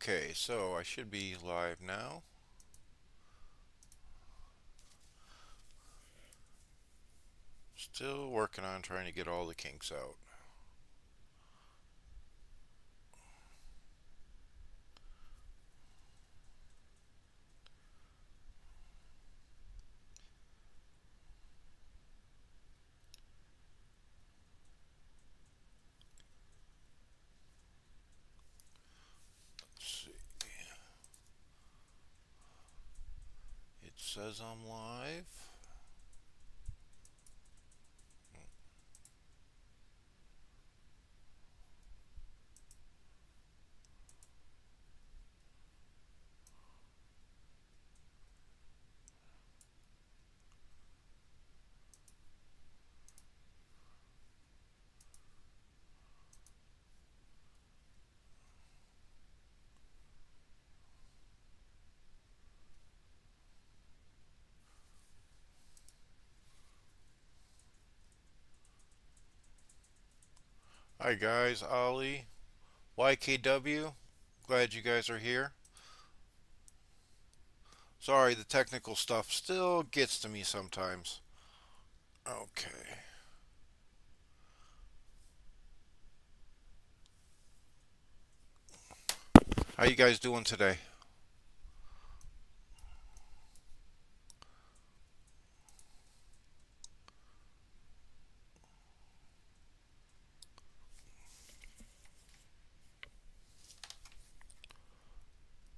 Okay, so I should be live now. Still working on trying to get all the kinks out. Let's see. It says I'm live. Hi guys, Ollie, YKW. Glad you guys are here. Sorry, the technical stuff still gets to me sometimes. Okay. How you guys doing today?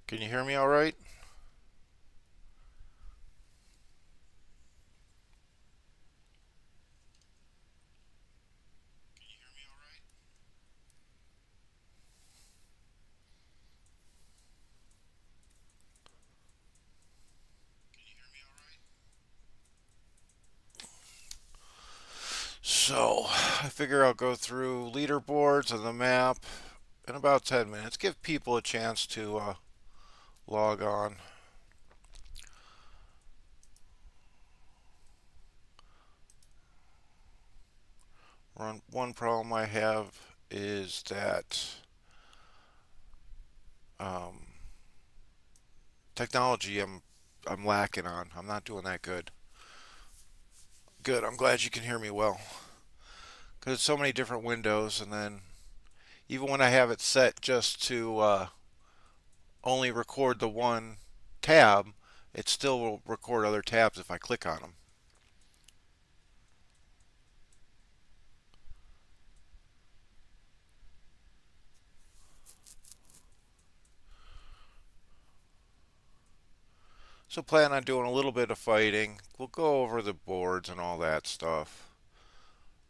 Can you hear me all right? So, I figure I'll go through leaderboards and the map in about 10 minutes. Give people a chance to log on. One problem I have is that um, technology I'm lacking on. I'm not doing that good. Good. I'm glad you can hear me well. Because it's so many different windows, and then even when I have it set just to only record the one tab, it still will record other tabs if I click on them. So plan on doing a little bit of fighting. We'll go over the boards and all that stuff.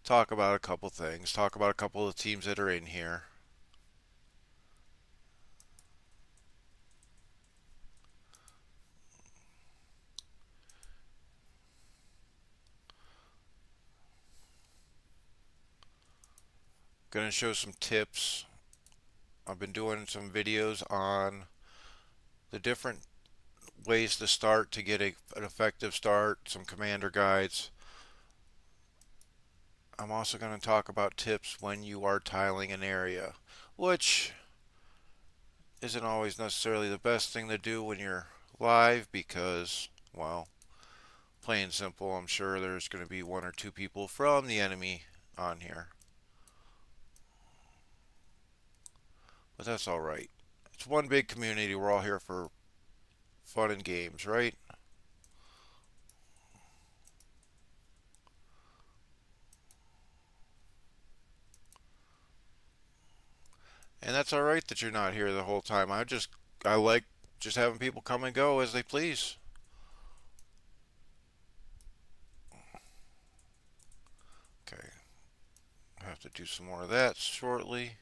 Talk about a couple things. Talk about a couple of teams that are in here. Gonna show some tips. I've been doing some videos on the different ways to start to get an effective start, some commander guides. I'm also going to talk about tips when you are tiling an area, which isn't always necessarily the best thing to do when you're live because, well, plain and simple, I'm sure there's going to be one or two people from the enemy on here. But that's alright. It's one big community. We're all here for fun and games, right? And that's alright that you're not here the whole time. I like just having people come and go as they please. Okay, I have to do some more of that shortly.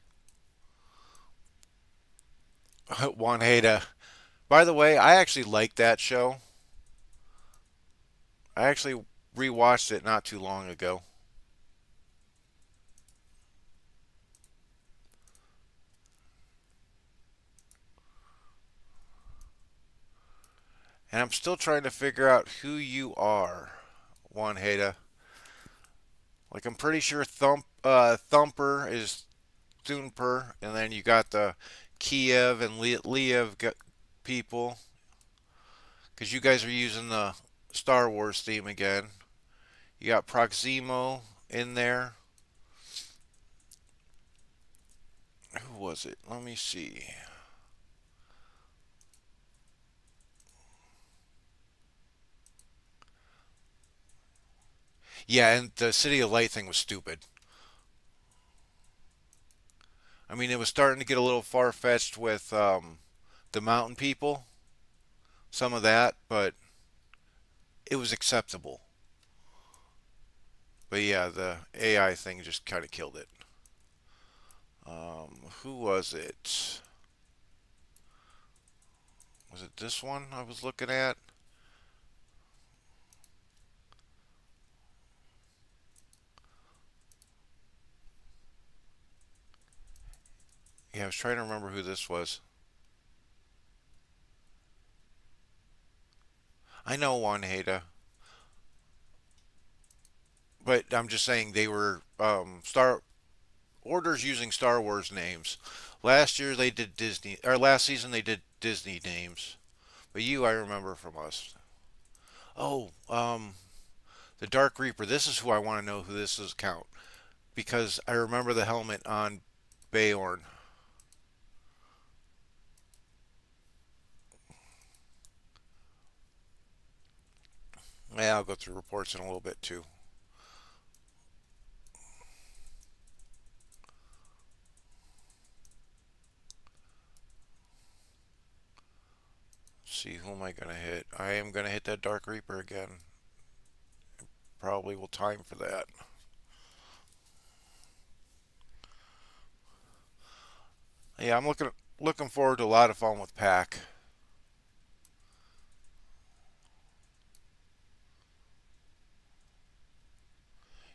Juan Heda. By the way, I actually like that show. I actually rewatched it not too long ago. And I'm still trying to figure out who you are, Juan Heda. Like, I'm pretty sure Thumper is Thumper, and then you got the Kiev and Liev people, because you guys are using the Star Wars theme again. You got Proximo in there. Who was it? Let me see. Yeah, and the City of Light thing was stupid. I mean, it was starting to get a little far fetched with the mountain people, some of that, but it was acceptable. But yeah, the AI thing just kind of killed it. Who was it? Was it this one I was looking at? Yeah, I was trying to remember who this was. I know Juan Heda, but I'm just saying they were Star orders using Star Wars names. Last year they did Disney, or last season they did Disney names. But you, I remember from us. Oh, the Dark Reaper. This is who I want to know who this is count because I remember the helmet on Bayorn. Yeah, I'll go through reports in a little bit too. See who am I gonna hit? I am gonna hit that Dark Reaper again. Probably will time for that. Yeah, I'm looking forward to a lot of fun with Pack.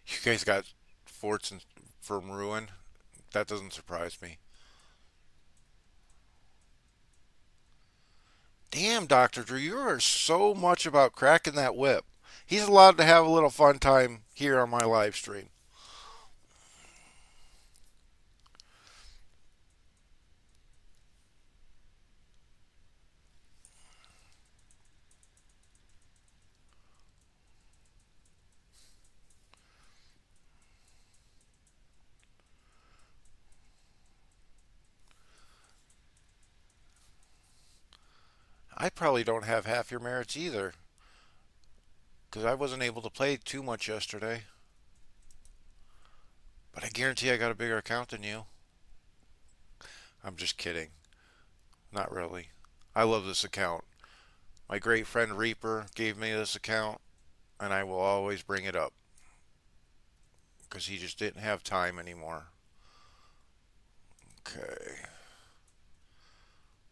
You guys got forts from Ruin. That doesn't surprise me. Damn, Dr. Drew, you are so much about cracking that whip. He's allowed to have a little fun time here on my live stream. I probably don't have half your merits either, because I wasn't able to play too much yesterday. But I guarantee I got a bigger account than you. I'm just kidding. Not really. I love this account. My great friend Reaper gave me this account, and I will always bring it up because he just didn't have time anymore. Okay,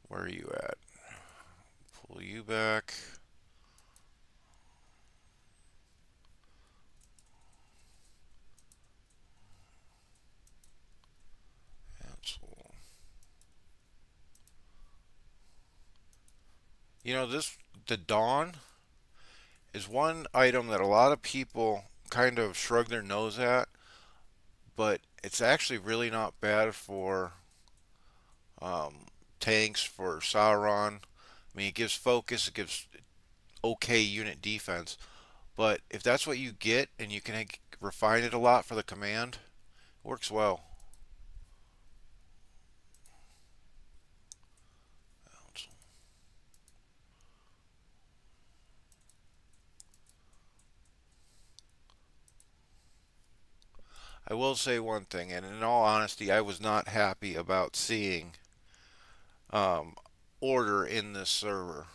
where are you at? Pull you back. Cancel. You know, the Dawn is one item that a lot of people kind of shrug their nose at, but it's actually really not bad for um, tanks, for Sauron. I mean, it gives focus, it gives okay unit defense, but if that's what you get and you can refine it a lot for the command, it works well. I will say one thing, and in all honesty, I was not happy about seeing um, order in this server.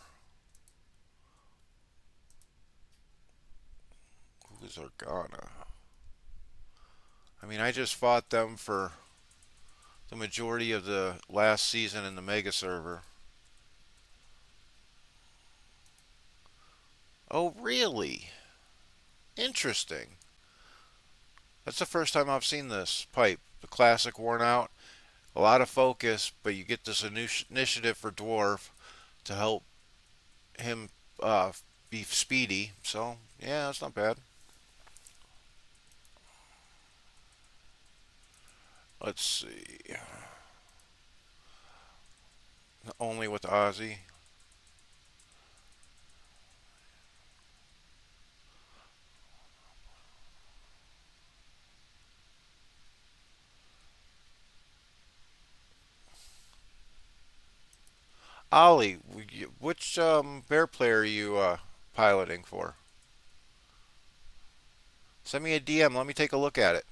Who is Organa? I mean, I just fought them for the majority of the last season in the Mega server. Oh, really? Interesting. That's the first time I've seen this pipe. The classic worn out, a lot of focus, but you get this initiative for Dwarf to help him uh, be speedy. So, yeah, that's not bad. Let's see. Only with Ozzy. Ollie, which bear player are you piloting for? Send me a DM. Let me take a look at it.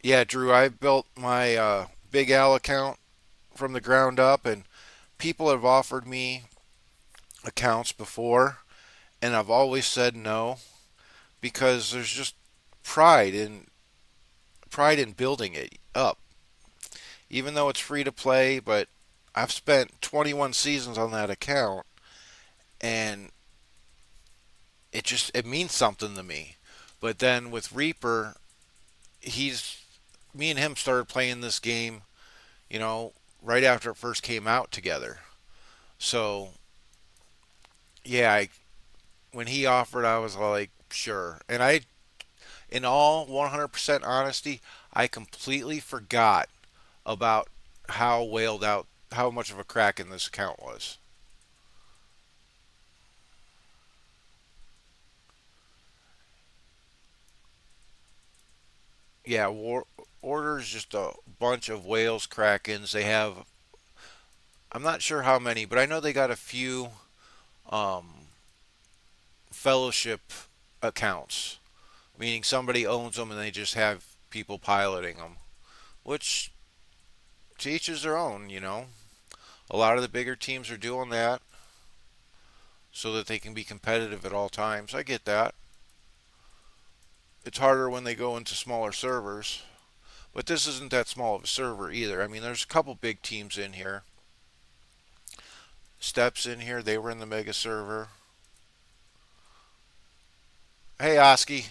Yeah, Drew, I built my Big Al account from the ground up, and people have offered me accounts before, and I've always said no because there's just pride in pride in building it up. Even though it's free to play, but I've spent 21 seasons on that account, and it means something to me. But then with Reaper, he's me and him started playing this game, you know, right after it first came out together. So yeah, when he offered, I was like, sure. And in all 100% honesty, I completely forgot about how whaled out, how much of a crack in this account was. Yeah, Order is just a bunch of whales krakens. They have, I'm not sure how many, but I know they got a few um, fellowship accounts, meaning somebody owns them and they just have people piloting them, which to each is their own, you know. A lot of the bigger teams are doing that so that they can be competitive at all times. I get that. It's harder when they go into smaller servers, but this isn't that small of a server either. I mean, there's a couple big teams in here. Steps in here, they were in the mega server. Hey, Oski.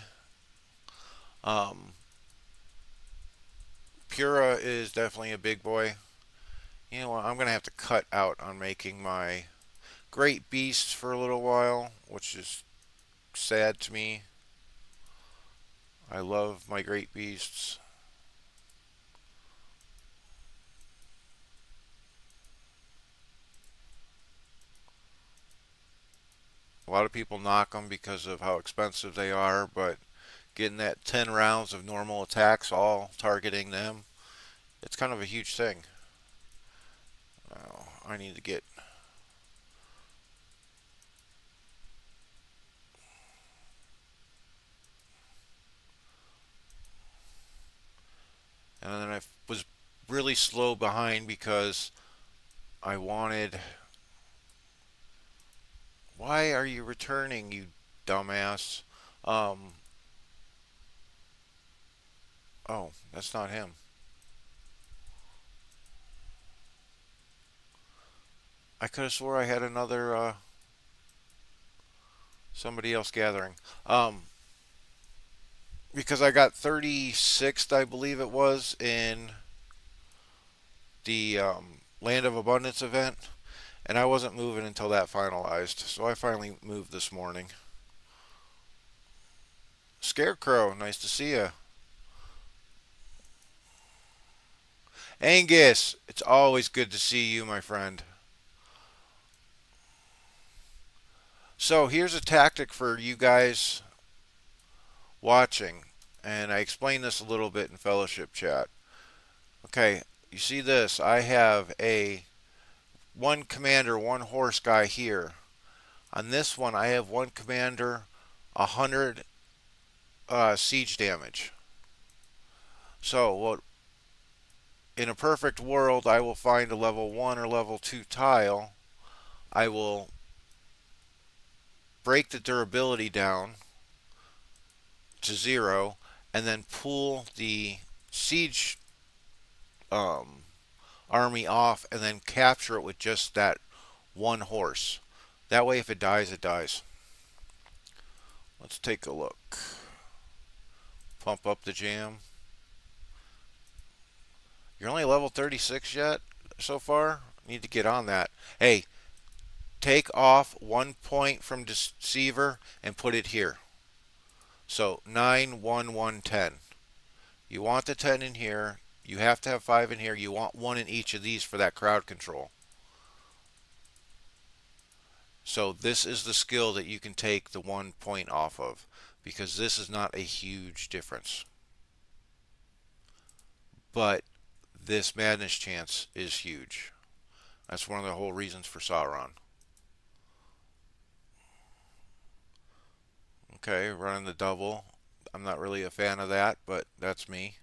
Um, Pura is definitely a big boy. You know what? I'm going to have to cut out on making my great beasts for a little while, which is sad to me. I love my great beasts. A lot of people knock them because of how expensive they are, but getting that 10 rounds of normal attacks all targeting them, it's kind of a huge thing. I need to get. And then I was really slow behind because I wanted. Why are you returning, you dumbass? Um, oh, that's not him. I could have swore I had another somebody else gathering. Because I got 36th, I believe it was, in the Land of Abundance event, and I wasn't moving until that finalized. So I finally moved this morning. Scarecrow, nice to see you. Angus, it's always good to see you, my friend. So here's a tactic for you guys watching, and I explained this a little bit in fellowship chat. Okay, you see this? I have a one commander, one horse guy here. On this one, I have one commander, 100 siege damage. So, what? In a perfect world, I will find a level 1 or level 2 tile. I will break the durability down to 0, and then pull the siege um, army off, and then capture it with just that one horse. That way, if it dies, it dies. Let's take a look. Pump up the jam. You're only level 36 yet so far? Need to get on that. Hey, take off 1 point from Deceiver and put it here. So 9, 1, 1, 10. You want the 10 in here. You have to have 5 in here. You want 1 in each of these for that crowd control. So this is the skill that you can take the 1 point off of, because this is not a huge difference. But this madness chance is huge. That's one of the whole reasons for Sauron. Okay, running the double. I'm not really a fan of that, but that's me.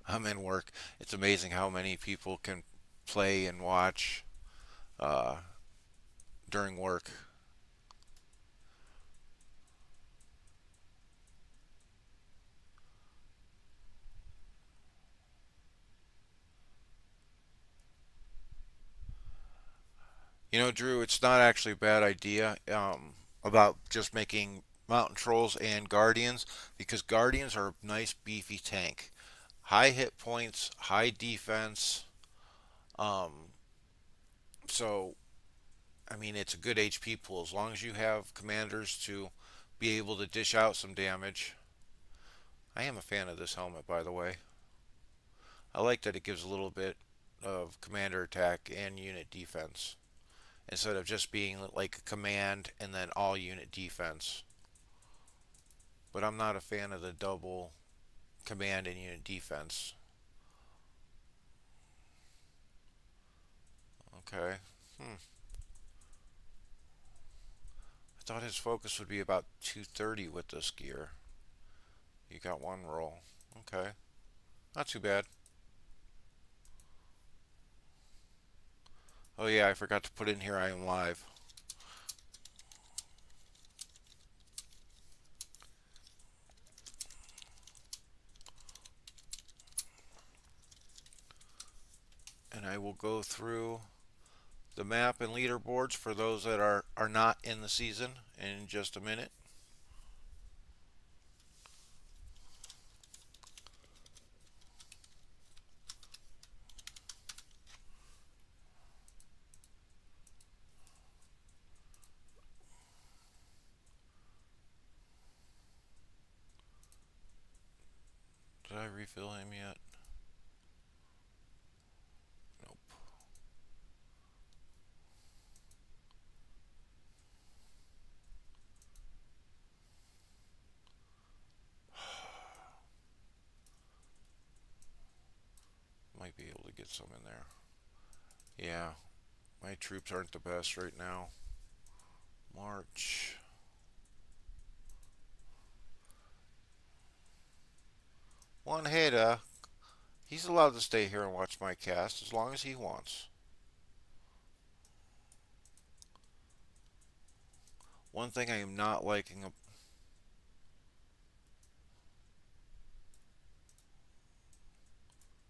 I'm in work. It's amazing how many people can play and watch uh, during work. You know, Drew, it's not actually a bad idea about just making mountain trolls and guardians, because guardians are a nice beefy tank. High hit points, high defense. Um, so, I mean, it's a good HP pool as long as you have commanders to be able to dish out some damage. I am a fan of this helmet, by the way. I like that it gives a little bit of commander attack and unit defense instead of just being like a command and then all unit defense. But I'm not a fan of the double command and unit defense. Okay. Hmm. I thought his focus would be about 230 with this gear. You got 1 roll. Okay. Not too bad. Oh yeah, I forgot to put in here I am live. And I will go through the map and leaderboards for those that are not in the season in just a minute. Did I refill him yet? Nope. Might be able to get some in there. Yeah, my troops aren't the best right now. March. One Heda. He's allowed to stay here and watch my cast as long as he wants. One thing I am not liking.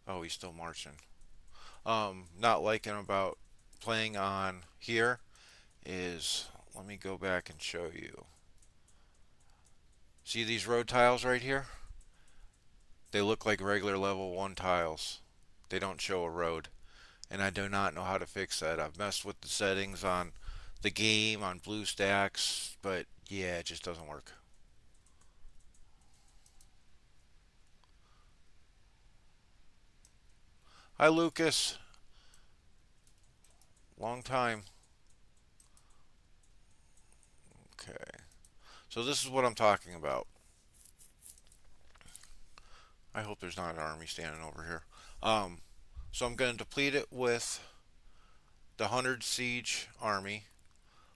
Oh, he's still marching. Not liking about playing on here is, let me go back and show you. See these road tiles right here? They look like regular level 1 tiles. They don't show a road. And I do not know how to fix that. I've messed with the settings on the game, on BlueStacks, but yeah, it just doesn't work. Hi, Lucas. Long time. Okay. So this is what I'm talking about. I hope there's not an army standing over here. So I'm going to deplete it with the 100 siege army.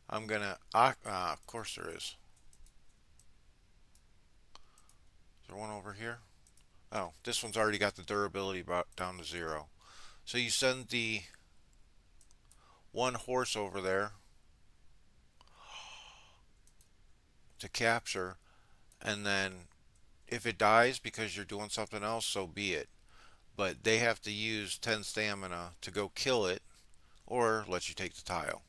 I'm going to... of course there is. Is there one over here? Oh, this one's already got the durability about down to 0. So you send the 1 horse over there to capture, and then if it dies because you're doing something else, so be it. But they have to use 10 stamina to go kill it, or let you take the tile.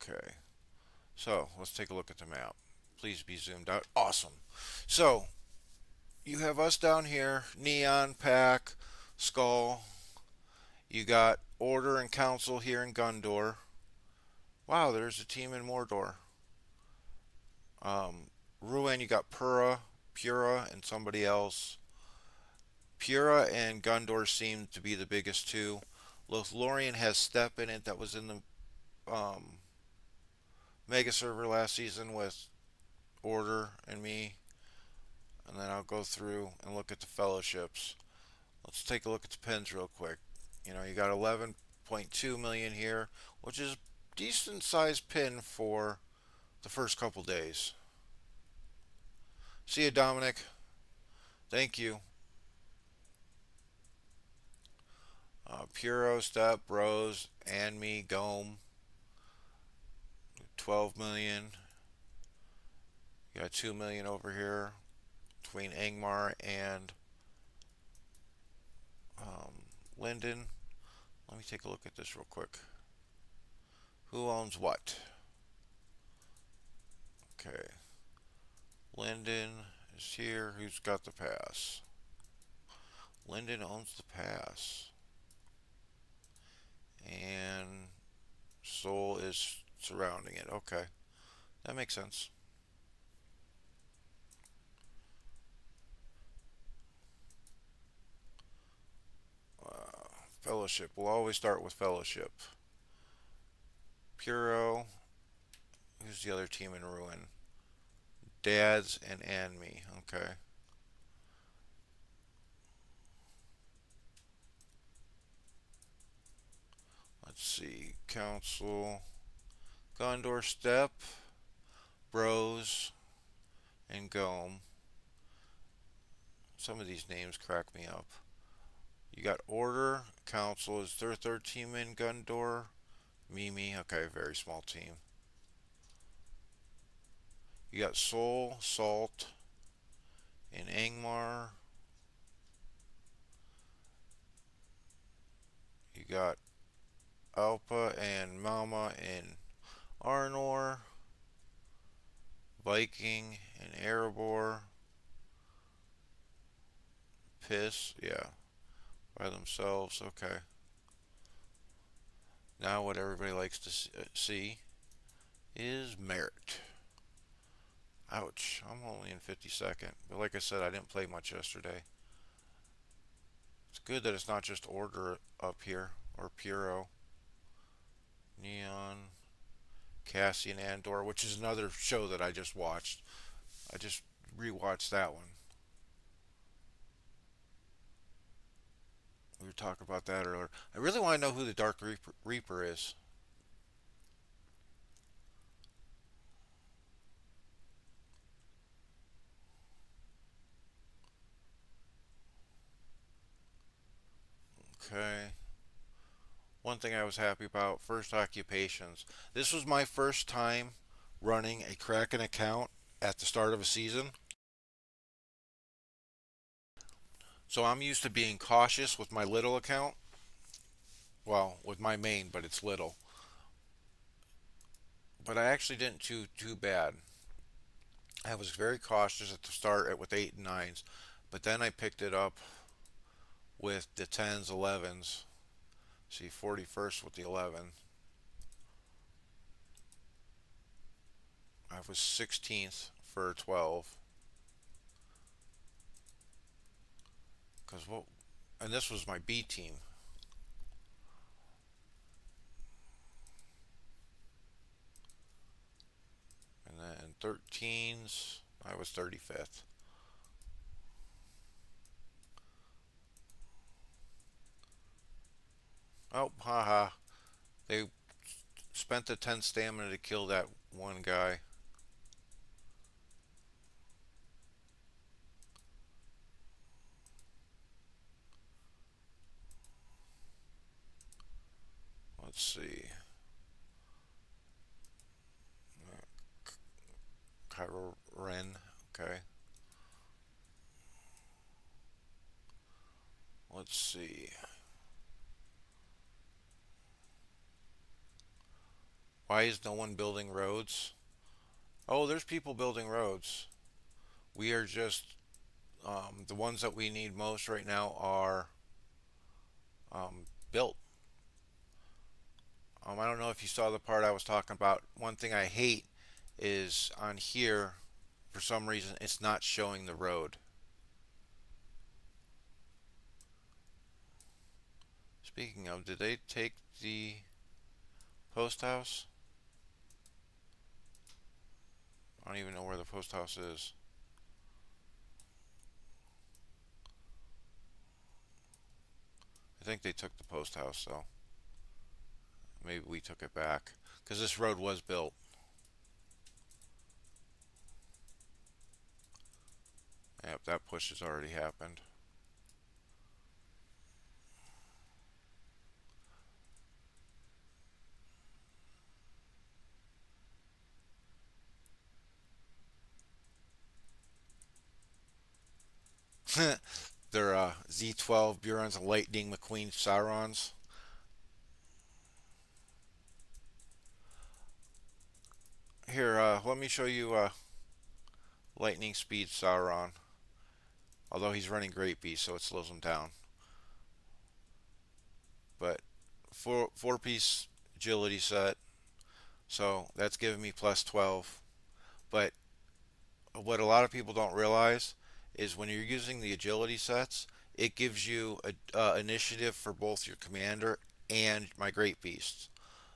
Okay. So let's take a look at the map. Please be zoomed out. Awesome. So you have us down here, Neon, Pack, Skull. You got Order and Council here in Gundor. Wow, there's a team in Mordor. Ruin, you got Pura, and somebody else. Pura and Gundor seem to be the biggest two. LoTHrian has Step in it that was in the um, Mega server last season with Order and me. And then I'll go through and look at the fellowships. Let's take a look at the pins real quick. You got 11.2 million here, which is a decent sized pin for the first couple days. See you, Dominic. Thank you. Puro, Step, Rose, and me, Gome. 12 million. You got 2 million over here between Angmar and Linden. Let me take a look at this real quick. Who owns what? Okay. Linden is here. Who's got the pass? Linden owns the pass. And Soul is surrounding it. Okay. That makes sense. Fellowship. We'll always start with Fellowship. Puro. Who's the other team in Ruin? Dads and me. Okay. Let's see. Council. Gondor Step. Bros. And Gome. Some of these names crack me up. You got Order. Council is their third team in Gundor. Mimi. Okay, very small team. You got Soul, Salt, and Angmar. You got Alpa and Mama and Arnor. Viking and Erebor. Piss, yeah, by themselves. Okay. Now what everybody likes to see is Merit. Ouch, I'm only in 52nd. But like I said, I didn't play much yesterday. It's good that it's not just Order up here, or Puro. Neon, Cassian Andor, which is another show that I just watched. I just rewatched that one. We were talking about that earlier. I really want to know who the Dark Reaper is. Okay. One thing I was happy about, first occupations. This was my first time running a Kraken account at the start of a season. So I'm used to being cautious with my little account. Well, with my main, but it's little. But I actually didn't do too bad. I was very cautious at the start with 8 and 9s. But then I picked it up with the 10s, 11s. See, 41st with the 11. I was 16th for 12. Because what? And this was my B team. And then 13s, I was 35th. Oh, haha. They spent the 10 stamina to kill that one guy. Let's see. Kyro Ren. Okay. Let's see. Why is no one building roads? Oh, there's people building roads. We are just the ones that we need most right now are built. I don't know if you saw the part I was talking about. One thing I hate is on here, for some reason, it's not showing the road. Speaking of, did they take the post house? I don't even know where the post house is. I think they took the post house, though. Maybe we took it back. Because this road was built. Yep, that push has already happened. They're Z12 Burons and Lightning McQueen Saurons. Here, let me show you Lightning Speed Sauron. Although he's running Great Beast, so it slows him down. But four piece agility set, so that's giving me plus 12. But what a lot of people don't realize is when you're using the agility sets, it gives you a initiative for both your commander and my Great Beasts.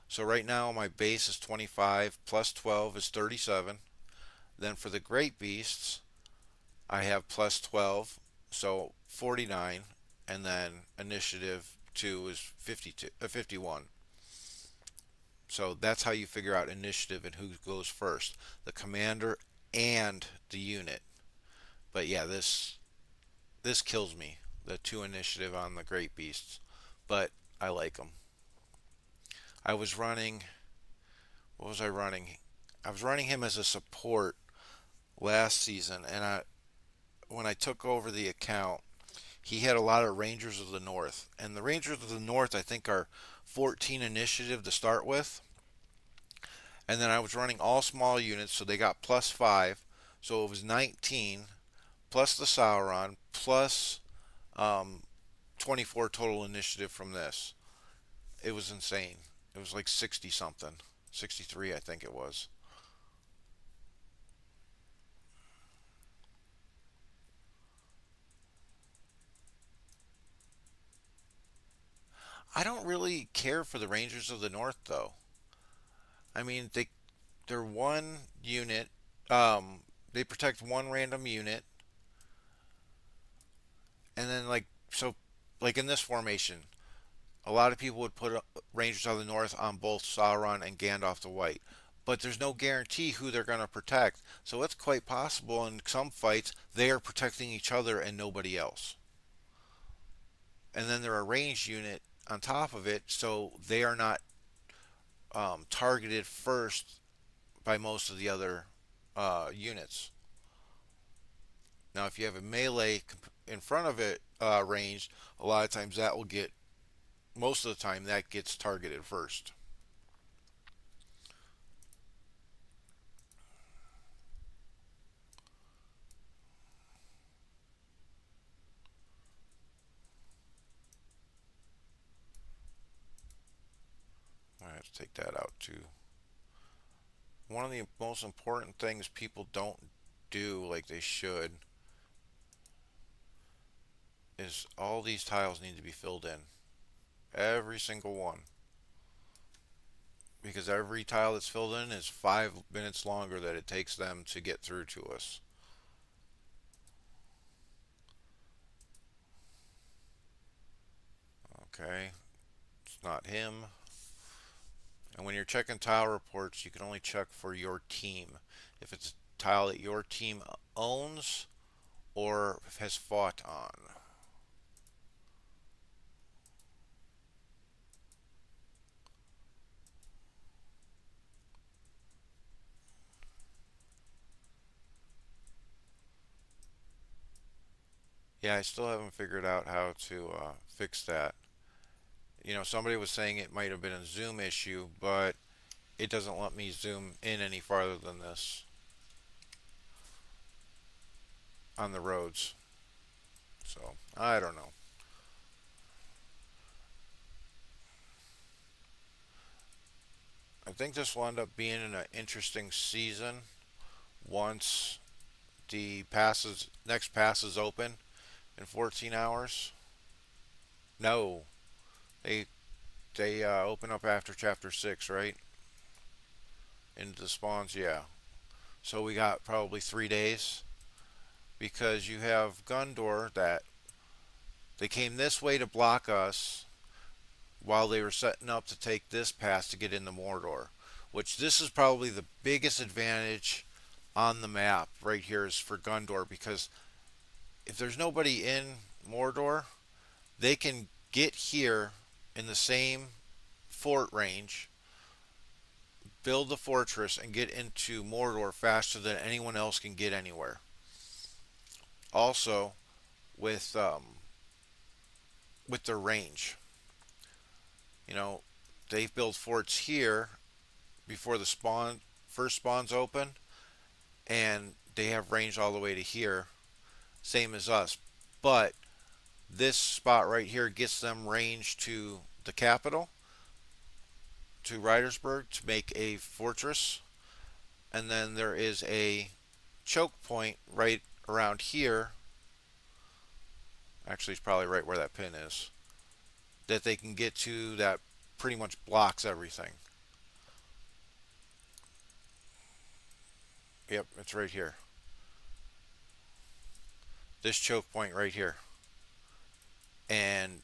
So right now my base is 25, plus 12 is 37. Then for the Great Beasts, I have plus 12, so 49, and then initiative 2 is 51. So that's how you figure out initiative and who goes first, the commander and the unit. But yeah, this kills me, the 2 initiative on the Great Beasts, but I like them. I was running, what was I running? I was running him as a support last season, and when I took over the account, he had a lot of Rangers of the North. And the Rangers of the North, I think, are 14 initiative to start with. And then I was running all small units, so they got plus 5. So it was 19, plus the Sauron, plus um, 24 total initiative from this. It was insane. It was like 60 something. 63, I think it was. I don't really care for the Rangers of the North, though. I mean, they're one unit. They protect one random unit, and then like in this formation, a lot of people would put Rangers of the North on both Sauron and Gandalf the White, but there's no guarantee who they're going to protect. So it's quite possible in some fights they are protecting each other and nobody else. And then they're a ranged unit on top of it, so they are not targeted first by most of the other units. Now, if you have a melee in front of it ranged, a lot of times that will get, most of the time, that gets targeted first. I have to take that out too. One of the most important things people don't do like they should is all these tiles need to be filled in. Every single one. Because every tile that's filled in is 5 minutes longer that it takes them to get through to us. Okay, it's not him. And when you're checking tile reports, you can only check for your team. If it's a tile that your team owns or has fought on. Yeah, I still haven't figured out how to fix that. You know, somebody was saying it might have been a zoom issue, but it doesn't let me zoom in any farther than this. on the roads. So I don't know. I think this will end up being an interesting season once the passes next pass is open in 14 hours. No, they they open up after chapter 6, right? Into the spawns, yeah. So we got probably 3 days because you have Gundor that they came this way to block us while they were setting up to take this pass to get into Mordor. Which this is probably the biggest advantage on the map right here is for Gundor because if there's nobody in Mordor, they can get here in the same fort range, build the fortress, and get into Mordor faster than anyone else can get anywhere. Also, with with their range, you know, they build forts here before the spawn first spawns open, and they have range all the way to here, same as us. But this spot right here gets them range to the capital, to Rydersburg, to make a fortress. And then there is a choke point right around here. Actually, it's probably right where that pin is. That they can get to that pretty much blocks everything. Yep, it's right here. This choke point right here. And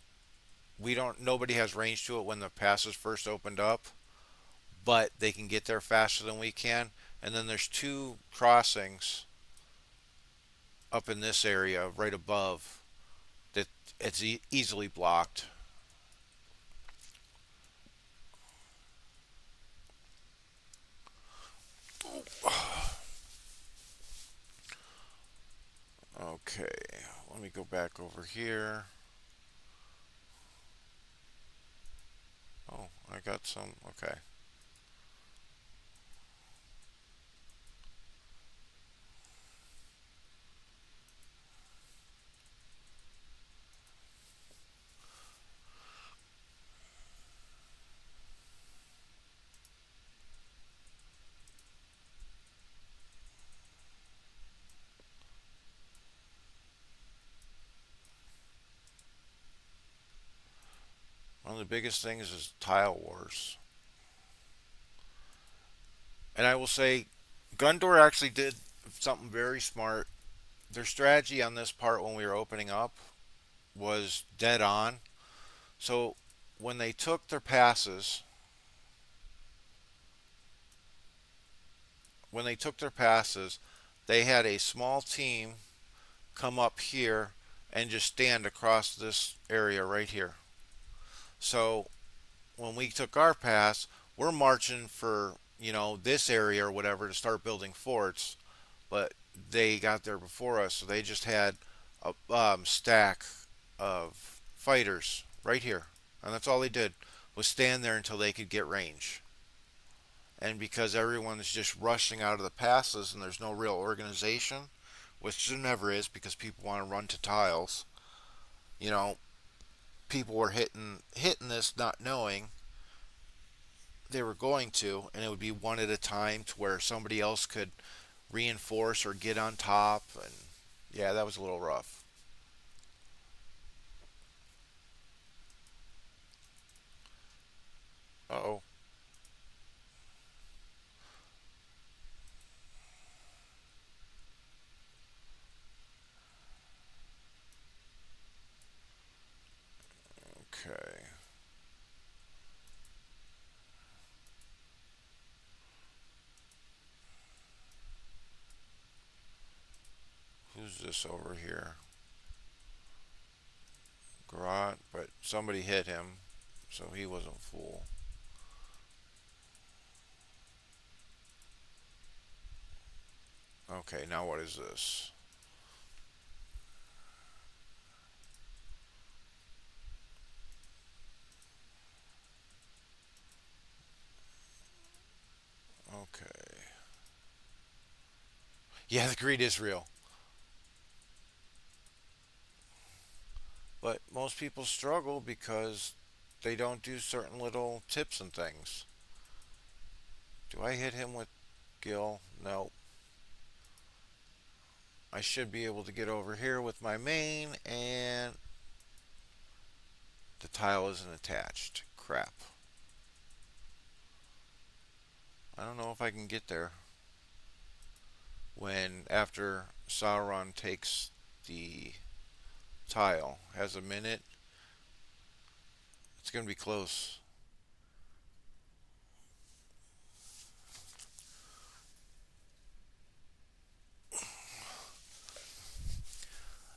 nobody has range to it when the pass is first opened up, but they can get there faster than we can. And then there's two crossings up in this area right above that it's easily blocked. Okay, let me go back over here. Oh, I got some. Okay. One of the biggest things is tile wars. And I will say, Gundor actually did something very smart. Their strategy on this part when we were opening up was dead on. So when they took their passes, when they took their passes, they had a small team come up here and just stand across this area right here. So when we took our pass, we're marching for, this area or whatever to start building forts, but they got there before us, so they just had a stack of fighters right here, and that's all they did was stand there until they could get range. And because everyone is just rushing out of the passes and there's no real organization, which there never is because people want to run to tiles, you know, people were hitting this not knowing they were going to, and it would be one at a time to where somebody else could reinforce or get on top, and yeah, that was a little rough. Oh, okay. Who's this over here? Garot, but somebody hit him, so he wasn't full. Okay, now what is this? Okay. Yeah, the greed is real. But most people struggle because they don't do certain little tips and things. Do I hit him with Gil? No. I should be able to get over here with my main, and the tile isn't attached. Crap. I don't know if I can get there when after Sauron takes the tile. Has a minute. It's going to be close.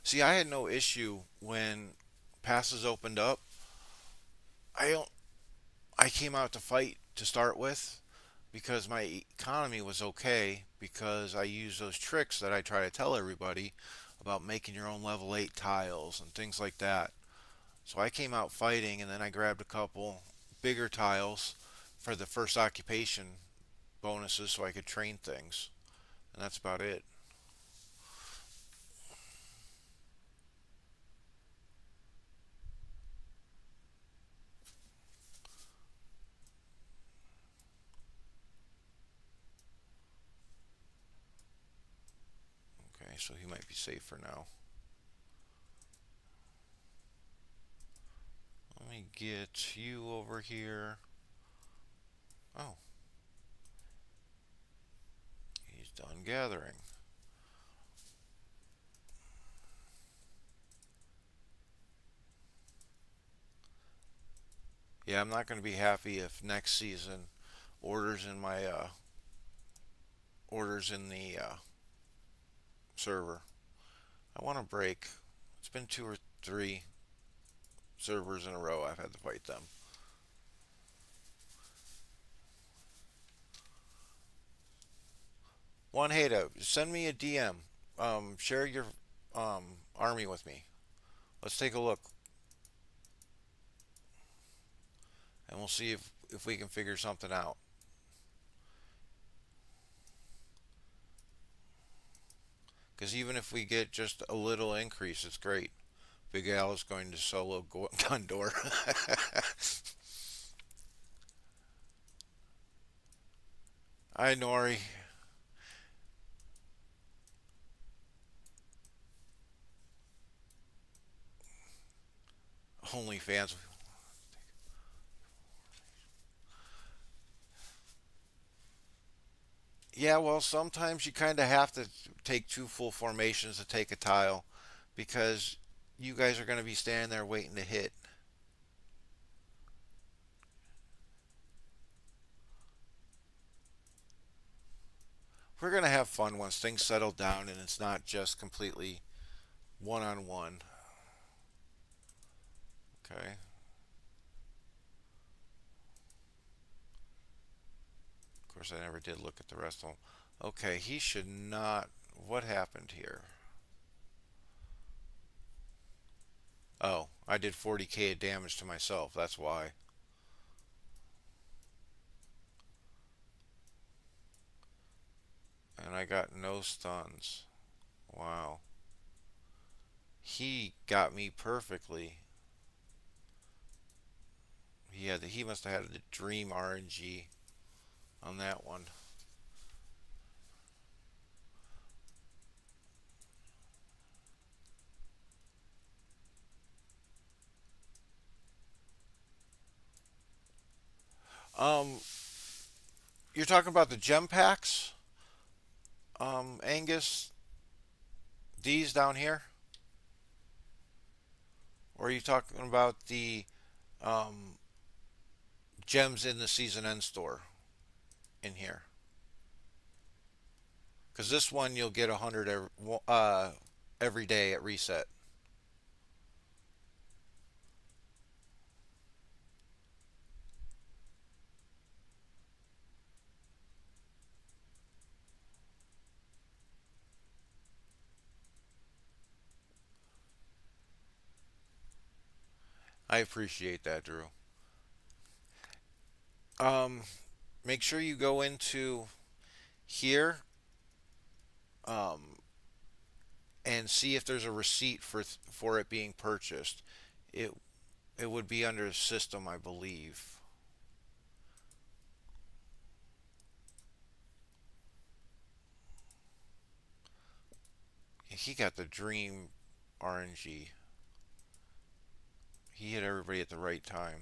See, I had no issue when passes opened up. I don't. I came out to fight to start with because my economy was okay because I use those tricks that I try to tell everybody about making your own level 8 tiles and things like that. So I came out fighting and then I grabbed a couple bigger tiles for the first occupation bonuses so I could train things. And that's about it. Okay, so he might be safe for now. Let me get you over here. Oh, he's done gathering. Yeah, I'm not going to be happy if next season orders in my orders in the server. I want to break. It's been 2 or 3 servers in a row I've had to fight them. Juan Heda, send me a DM. Share your army with me. Let's take a look, and we'll see if we can figure something out. Because even if we get just a little increase, it's great. Big Al is going to solo Gondor. Hi, Nori. Only fans. Yeah, well, sometimes you kind of have to take 2 full formations to take a tile because you guys are going to be standing there waiting to hit. We're going to have fun once things settle down and it's not just completely one on one. Okay. Of course, I never did look at the rest of them. Okay, he should not. What happened here? Oh, I did 40k of damage to myself. That's why. And I got no stuns. Wow. He got me perfectly. He must have had a dream RNG on that one. Um, you're talking about the gem packs, Angus. These down here, or are you talking about the um, gems in the season end store in here? Because this one you'll get 100 every day at reset. I appreciate that, Drew. Um, make sure you go into here um, and see if there's a receipt for it being purchased. It it would be under system, I believe. He got the dream RNG. He hit everybody at the right time.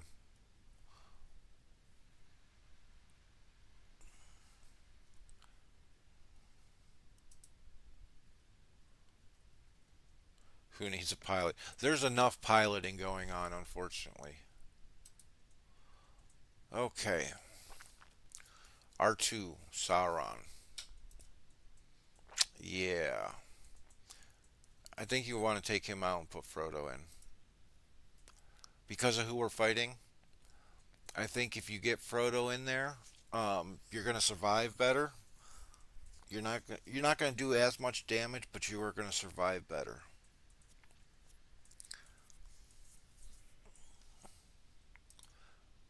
Who needs a pilot? There's enough piloting going on, unfortunately. Okay. R2, Sauron. Yeah. I think you want to take him out and put Frodo in. Because of who we're fighting, I think if you get Frodo in there, you're going to survive better. You're not going to do as much damage, but you are going to survive better.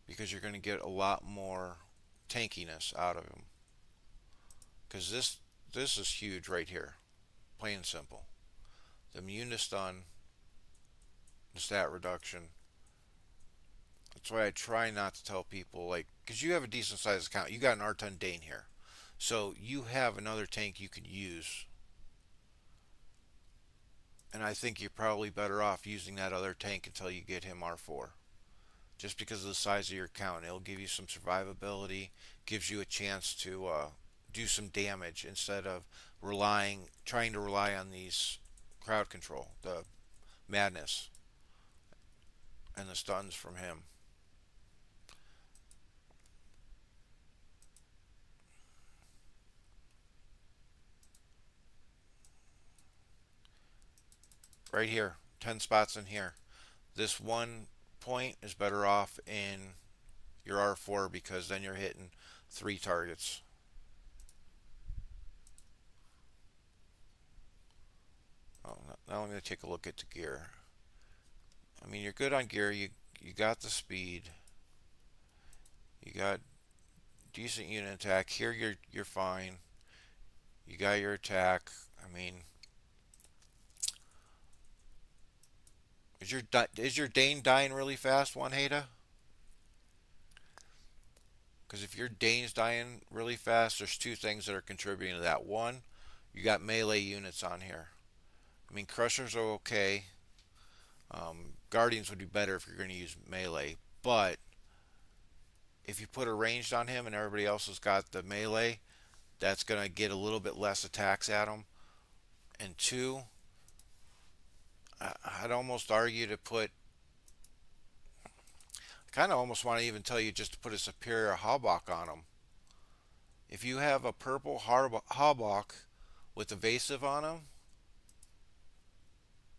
Because you're going to get a lot more tankiness out of him. Because this is huge right here, plain and simple. The immune to stun, the stat reduction. That's why I try not to tell people like, because you have a decent sized account. You got an R10 Dane here, so you have another tank you can use. And I think you're probably better off using that other tank until you get him R4. Just because of the size of your account, it'll give you some survivability, gives you a chance to do some damage instead of trying to rely on these crowd control, the madness, and the stuns from him. Right here, 10 spots in here. This one point is better off in your R4 because then you're hitting 3 targets. Oh, now I'm going to take a look at the gear. I mean, you're good on gear. You got the speed. You got decent unit attack. Here you're fine. You got your attack. I mean, is your Dane dying really fast, one Hada? Because if your Dane's dying really fast, there's two things that are contributing to that. One, you got melee units on here. I mean, Crushers are okay. Guardians would be better if you're going to use melee. But if you put a ranged on him and everybody else has got the melee, that's going to get a little bit less attacks at him. And two, I'd almost argue to put. I kind of almost want to even tell you just to put a superior Hawk on him. If you have a purple Hawk with evasive on him,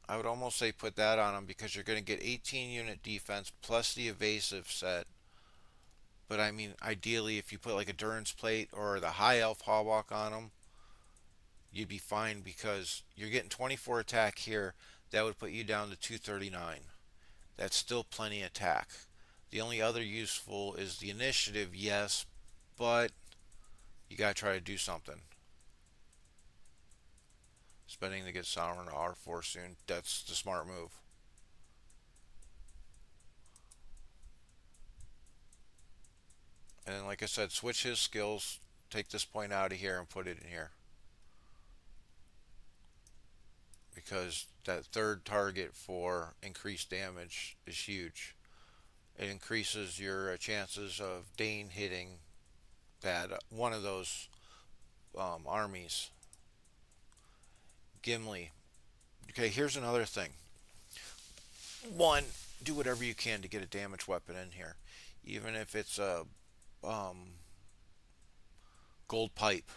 I would almost say put that on him because you're going to get 18 unit defense plus the evasive set. But I mean, ideally, if you put like a Durance plate or the high elf Hawk on him, you'd be fine because you're getting 24 attack here. That would put you down to 239. That's still plenty of attack. The only other useful is the initiative, yes, but you gotta try to do something. Spending to get Sauron to R4 soon, that's the smart move. And then, like I said, switch his skills, take this point out of here and put it in here. Because that third target for increased damage is huge. It increases your chances of Dane hitting that one of those armies. Gimli. Okay, here's another thing. One, do whatever you can to get a damage weapon in here, even if it's a um, gold pipe.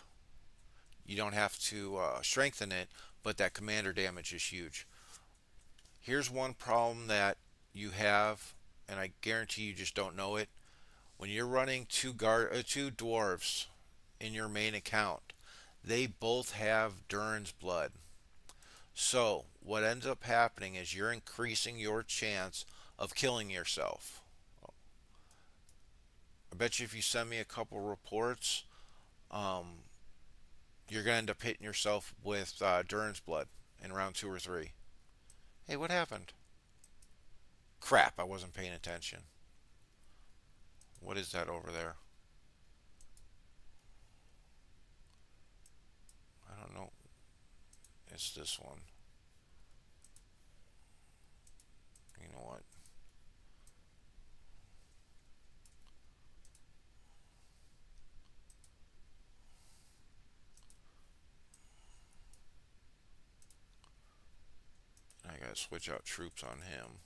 You don't have to strengthen it, but that commander damage is huge. Here's one problem that you have, and I guarantee you just don't know it. When you're running two dwarves in your main account, they both have Durin's blood. So what ends up happening is you're increasing your chance of killing yourself. I bet you if you send me a couple reports, um, you're gonna end up hitting yourself with Durin's blood in round 2 or 3. Hey, what happened? Crap, I wasn't paying attention. What is that over there? I don't know. It's this one. You know what? I gotta switch out troops on him.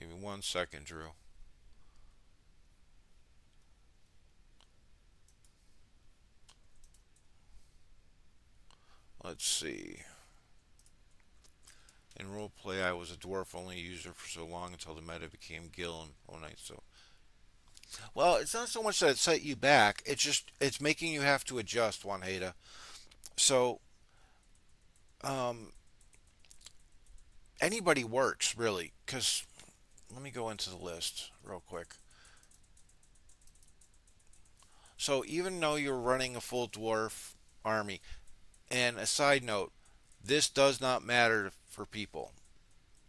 Give me 1 second, Drew. Let's see. In roleplay, I was a dwarf only user for so long until the meta became Gil and oh night. So, well, it's not so much that it set you back. It's making you have to adjust, Juan Heda. So, um, anybody works really. Because let me go into the list real quick. So even though you're running a full dwarf army, and a side note, this does not matter for people.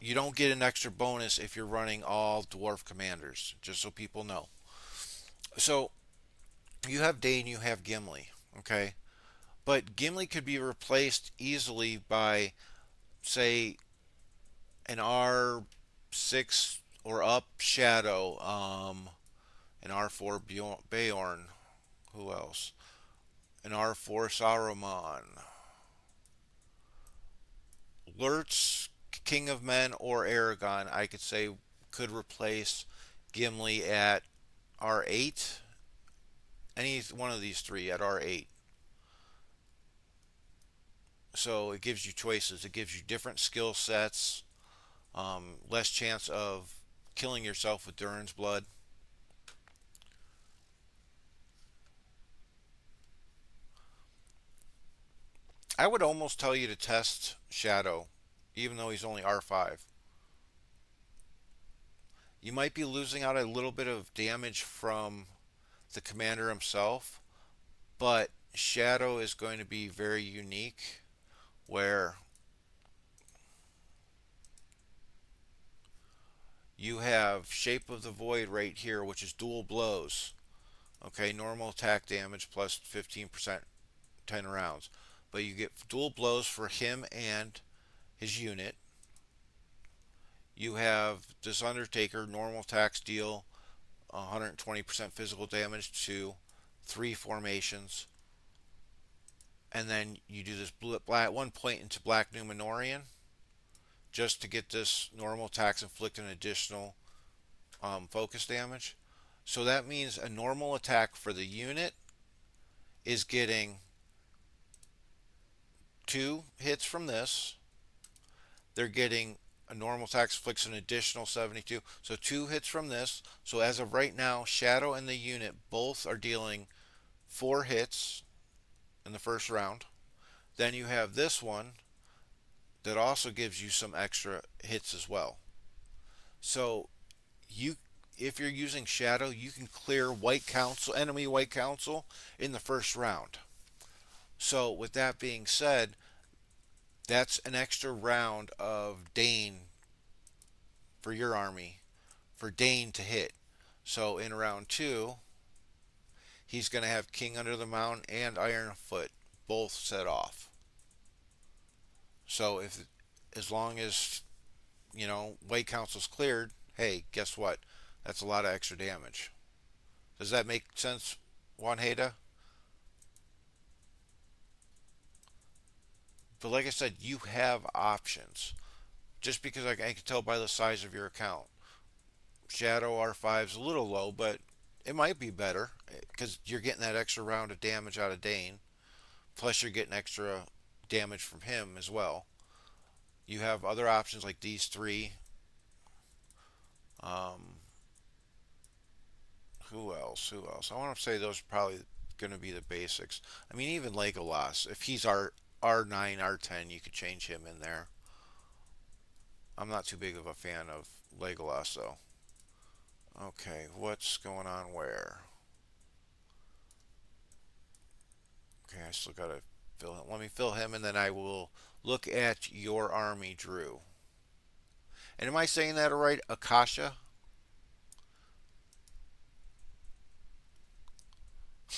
You don't get an extra bonus if you're running all dwarf commanders, just so people know. So you have Dane, you have Gimli, okay? But Gimli could be replaced easily by, say, an R6 or up Shadow, an R4 Beorn. Who else? An R4 Saruman. Lurtz, King of Men, or Aragon, I could say, could replace Gimli at R8. Any one of these three at R8. So it gives you choices. It gives you different skill sets, less chance of killing yourself with Durin's blood. I would almost tell you to test Shadow, even though he's only R5. You might be losing out a little bit of damage from the commander himself, but Shadow is going to be very unique where you have Shape of the Void right here, which is dual blows. Okay, normal attack damage plus 15%, 10 rounds. But you get dual blows for him and his unit. You have this Undertaker, normal attacks deal 120% physical damage to 3 formations. And then you do this black 1 point into Black Numenorian just to get this normal attacks inflict an additional focus damage. So that means a normal attack for the unit is getting 2 hits from this. They're getting a normal attack inflicts an additional 72. So 2 hits from this. So as of right now, Shadow and the unit both are dealing 4 hits in the first round. Then you have this one that also gives you some extra hits as well. So you if you're using Shadow, you can clear enemy White Council in the first round. So with that being said, that's an extra round of Dane for your army, for Dane to hit. So in round 2, he's going to have King Under the Mountain and Ironfoot both set off. So if as long as White Council's cleared, hey, guess what? That's a lot of extra damage. Does that make sense, Juan Heda? But like I said, you have options. Just because I can tell by the size of your account. Shadow R5 is a little low, but it might be better because you're getting that extra round of damage out of Dane. Plus, you're getting extra damage from him as well. You have other options like these three. Um, who else? I want to say those are probably going to be the basics. I mean, even Legolas, if he's R9, R10, you could change him in there. I'm not too big of a fan of Legolas though. Okay, what's going on where? Okay, I still gotta fill him. Let me fill him, and then I will look at your army, Drew. And am I saying that right? Akasha?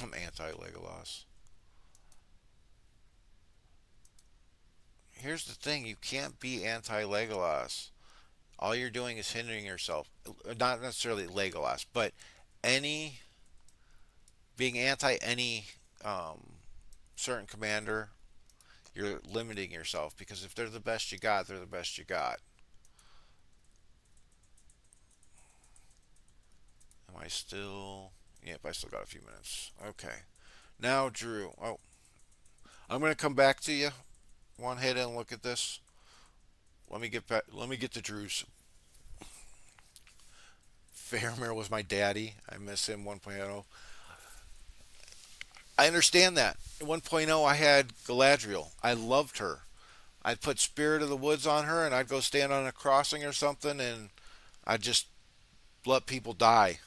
I'm anti-Legolas. Here's the thing: you can't be anti-Legolas. All you're doing is hindering yourself. Not necessarily Legolas, but any being anti any certain commander, you're limiting yourself because if they're the best you got, they're the best you got. Am I still? Yep, I still got a few minutes. Okay. Now, Drew. Oh, I'm gonna come back to you. One hit and look at this. Let me get back. Let me get to Drew's. Faramir was my daddy. I miss him 1.0. I understand that. 1.0, I had Galadriel. I loved her. I'd put Spirit of the Woods on her, and I'd go stand on a crossing or something, and I'd just let people die.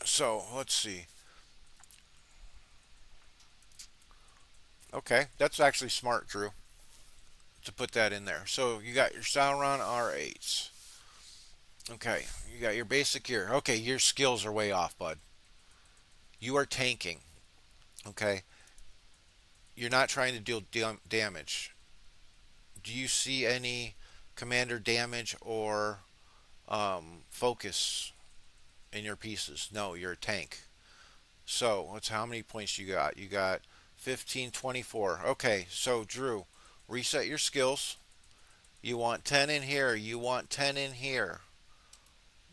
So let's see. Okay, that's actually smart, Drew, to put that in there. So you got your Sauron R8s. Okay, you got your basic gear. Okay, your skills are way off, bud. You are tanking. Okay, you're not trying to deal damage. Do you see any commander damage or focus in your pieces? No, you're a tank. So let's how many points you got? You got 15, 24. Okay, so Drew, reset your skills. You want 10 in here. You want 10 in here.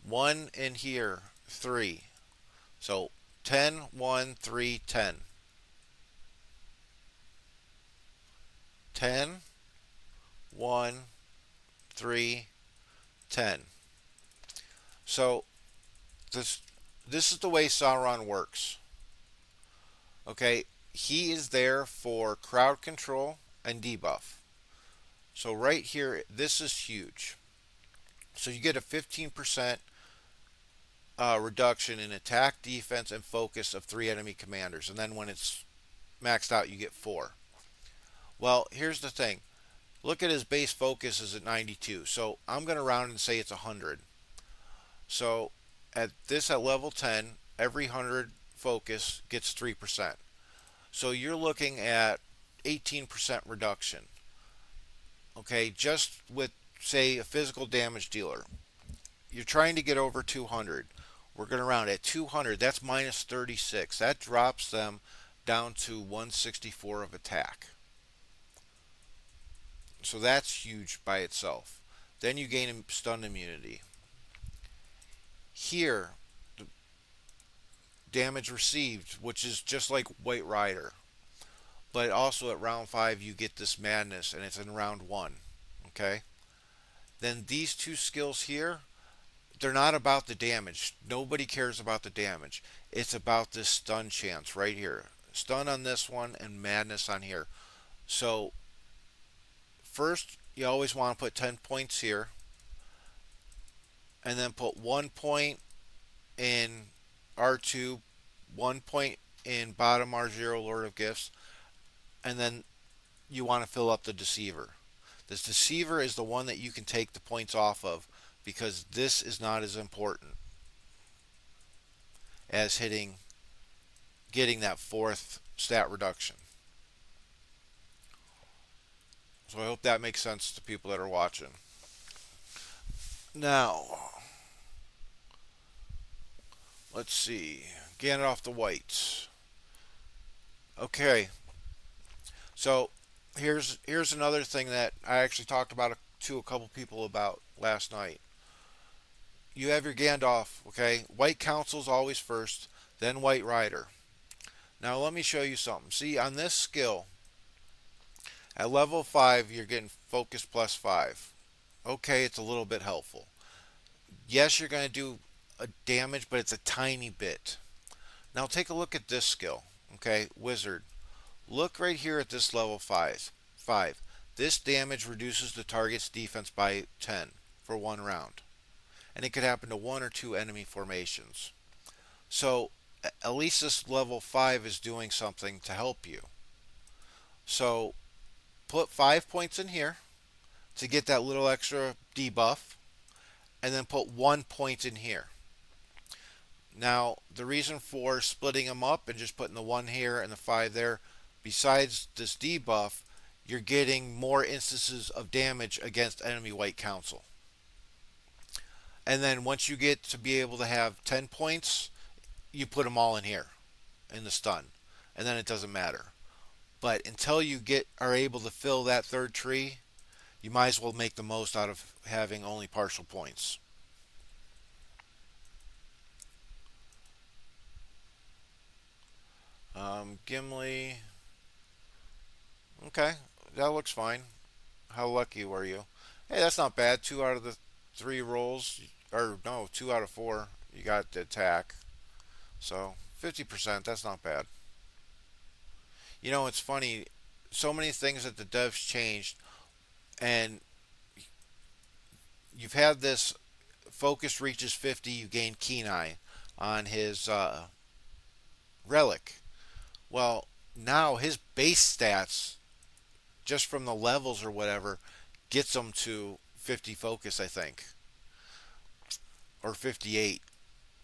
1 in here. 3. So 10, 1, 3, 10. 10, 1, 3, 10. So this this is the way Sauron works. Okay, he is there for crowd control and debuff. So right here, this is huge. So you get a 15% reduction in attack, defense, and focus of 3 enemy commanders. And then when it's maxed out, you get 4. Well, here's the thing. Look at his base focus is at 92. So I'm going to round and say it's 100. So at level 10, every 100 focus gets 3%. So you're looking at 18% reduction. Okay, just with, say, a physical damage dealer. You're trying to get over 200. We're going to round at 200. That's minus 36. That drops them down to 164 of attack. So that's huge by itself. Then you gain stun immunity. Here, the damage received, which is just like White Rider. But also at round 5, you get this madness, and it's in round 1. Okay? Then these two skills here, they're not about the damage. Nobody cares about the damage. It's about this stun chance right here. Stun on this one and madness on here. So first, you always want to put 10 points here. And then put 1 point in R2, 1 point in bottom R0 Lord of Gifts. And then you want to fill up the Deceiver. This Deceiver is the one that you can take the points off of because this is not as important as getting that 4th stat reduction. So I hope that makes sense to people that are watching. Now, let's see. Gandalf the White. Okay. So here's another thing that I actually talked about to a couple people about last night. You have your Gandalf, okay? White Council's always first, then White Rider. Now let me show you something. See, on this skill, at level 5, you're getting focus plus 5. Okay, it's a little bit helpful. Yes, you're going to do a damage, but it's a tiny bit. Now take a look at this skill, okay? Wizard. Look right here at this level 5. 5. This damage reduces the target's defense by 10 for 1 round. And it could happen to 1 or 2 enemy formations. So at least this level 5 is doing something to help you. So put 5 points in here to get that little extra debuff, and then put 1 point in here. Now, the reason for splitting them up and just putting the 1 here and the 5 there, besides this debuff, you're getting more instances of damage against enemy White Council. And then once you get to be able to have 10 points, you put them all in here in the stun. And then it doesn't matter. But until you are able to fill that third tree, you might as well make the most out of having only partial points. Gimli. Okay, that looks fine. How lucky were you? Hey, that's not bad. 2 out of the 3 rolls, or no, 2 out of 4. You got the attack. So 50%, that's not bad. You know, it's funny. So many things that the devs changed, and you've had this focus reaches 50, you gain Keen Eye on his relic. Well, now his base stats, just from the levels or whatever, gets him to 50 focus, I think, or 58,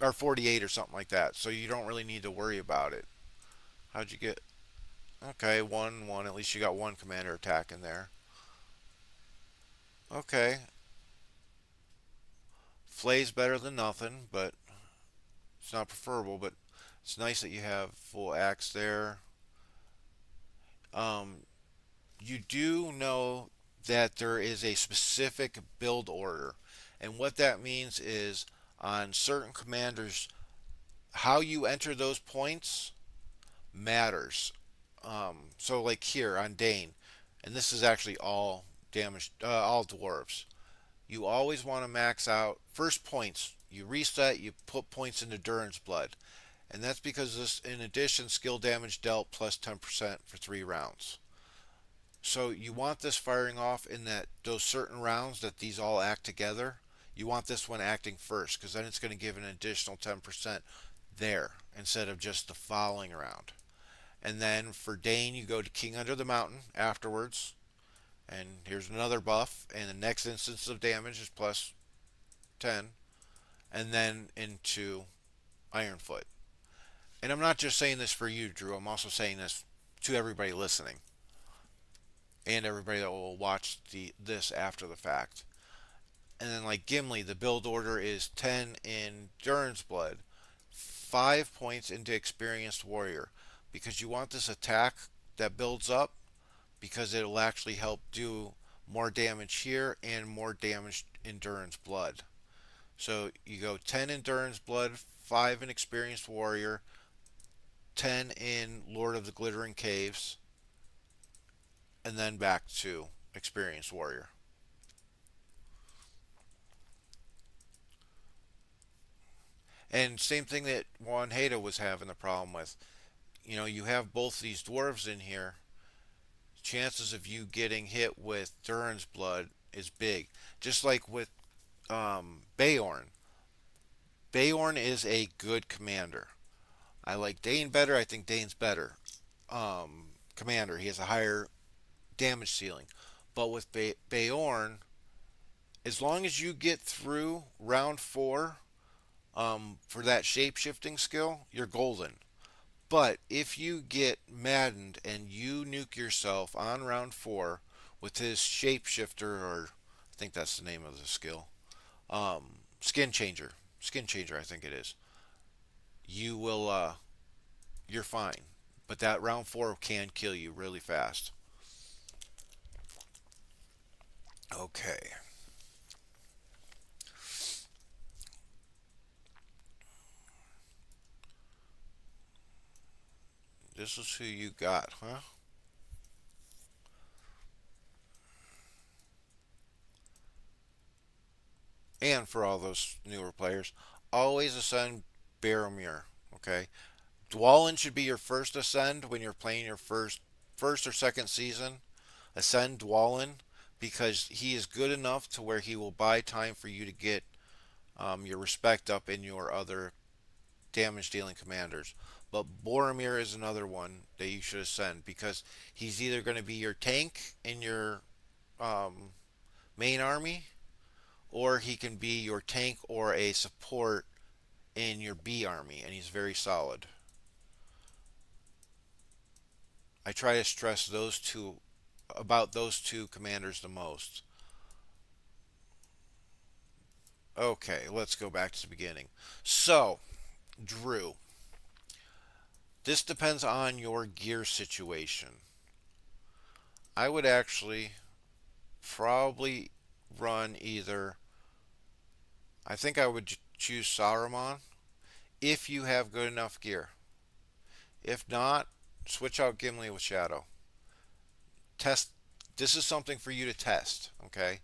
or 48, or something like that. So you don't really need to worry about it. How'd you get? Okay, 1-1. At least you got one commander attack in there. Okay, Flay's better than nothing, but it's not preferable. But it's nice that you have full axe there. Um, you do know that there is a specific build order. And what that means is on certain commanders, how you enter those points matters. So, like here on Dane, and this is actually all damage, all dwarves. You always want to max out first points. You reset, you put points into Durin's Blood. And that's because this, in addition, skill damage dealt plus 10% for 3 rounds. So you want this firing off in that those certain rounds that these all act together. You want this one acting first because then it's going to give an additional 10% there instead of just the following round. And then for Dane, you go to King Under the Mountain afterwards. And here's another buff. And the next instance of damage is plus 10. And then into Ironfoot. And I'm not just saying this for you, Drew. I'm also saying this to everybody listening. And everybody that will watch this after the fact. And then like Gimli, the build order is 10 in Durin's Blood, 5 points into Experienced Warrior. Because you want this attack that builds up, because it'll actually help do more damage here and more damage in Durin's Blood. So you go 10 in Durin's Blood, 5 in Experienced Warrior, 10 in Lord of the Glittering Caves, and then back to Experienced Warrior. And same thing that Juan Haida was having the problem with. You know, you have both these dwarves in here. Chances of you getting hit with Durin's Blood is big. Just like with Beorn. Beorn is a good commander. I like Dane better. I think Dane's better. Commander. He has a higher damage ceiling. But with Beorn, as long as you get through round 4 for that shape shifting skill, you're golden. But if you get maddened and you nuke yourself on round 4 with his shapeshifter, or I think that's the name of the skill, skin changer, I think it is. You will, you're fine. But that round 4 can kill you really fast. Okay. This is who you got, huh? And for all those newer players, always ascend Baromir. Okay, Dwalin should be your first ascend when you're playing your first first or second season, ascend Dwalin because he is good enough to where he will buy time for you to get your respect up in your other damage dealing commanders. But Boromir is another one that you should ascend because he's either going to be your tank in your um, main army, or he can be your tank or a support in your B army, and he's very solid. I try to stress those two about those two commanders the most. Okay, let's go back to the beginning. So, Drew, this depends on your gear situation. I would actually probably run either. I think I would choose Saruman if you have good enough gear. If not, switch out Gimli with Shadow. Test. This is something for you to test, okay?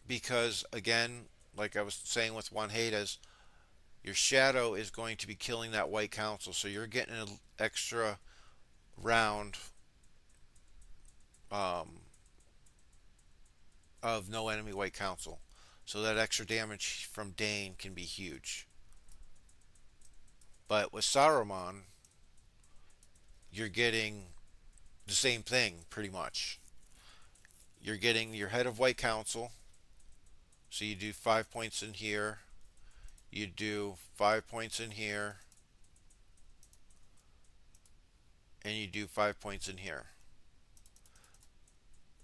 Because again, like I was saying with Juan Hades, your Shadow is going to be killing that White Council, so you're getting an extra round um, of no enemy White Council. So that extra damage from Dane can be huge. But with Saruman, you're getting the same thing pretty much. You're getting your head of White Council, so you do 5 points in here, you do 5 points in here, and you do 5 points in here.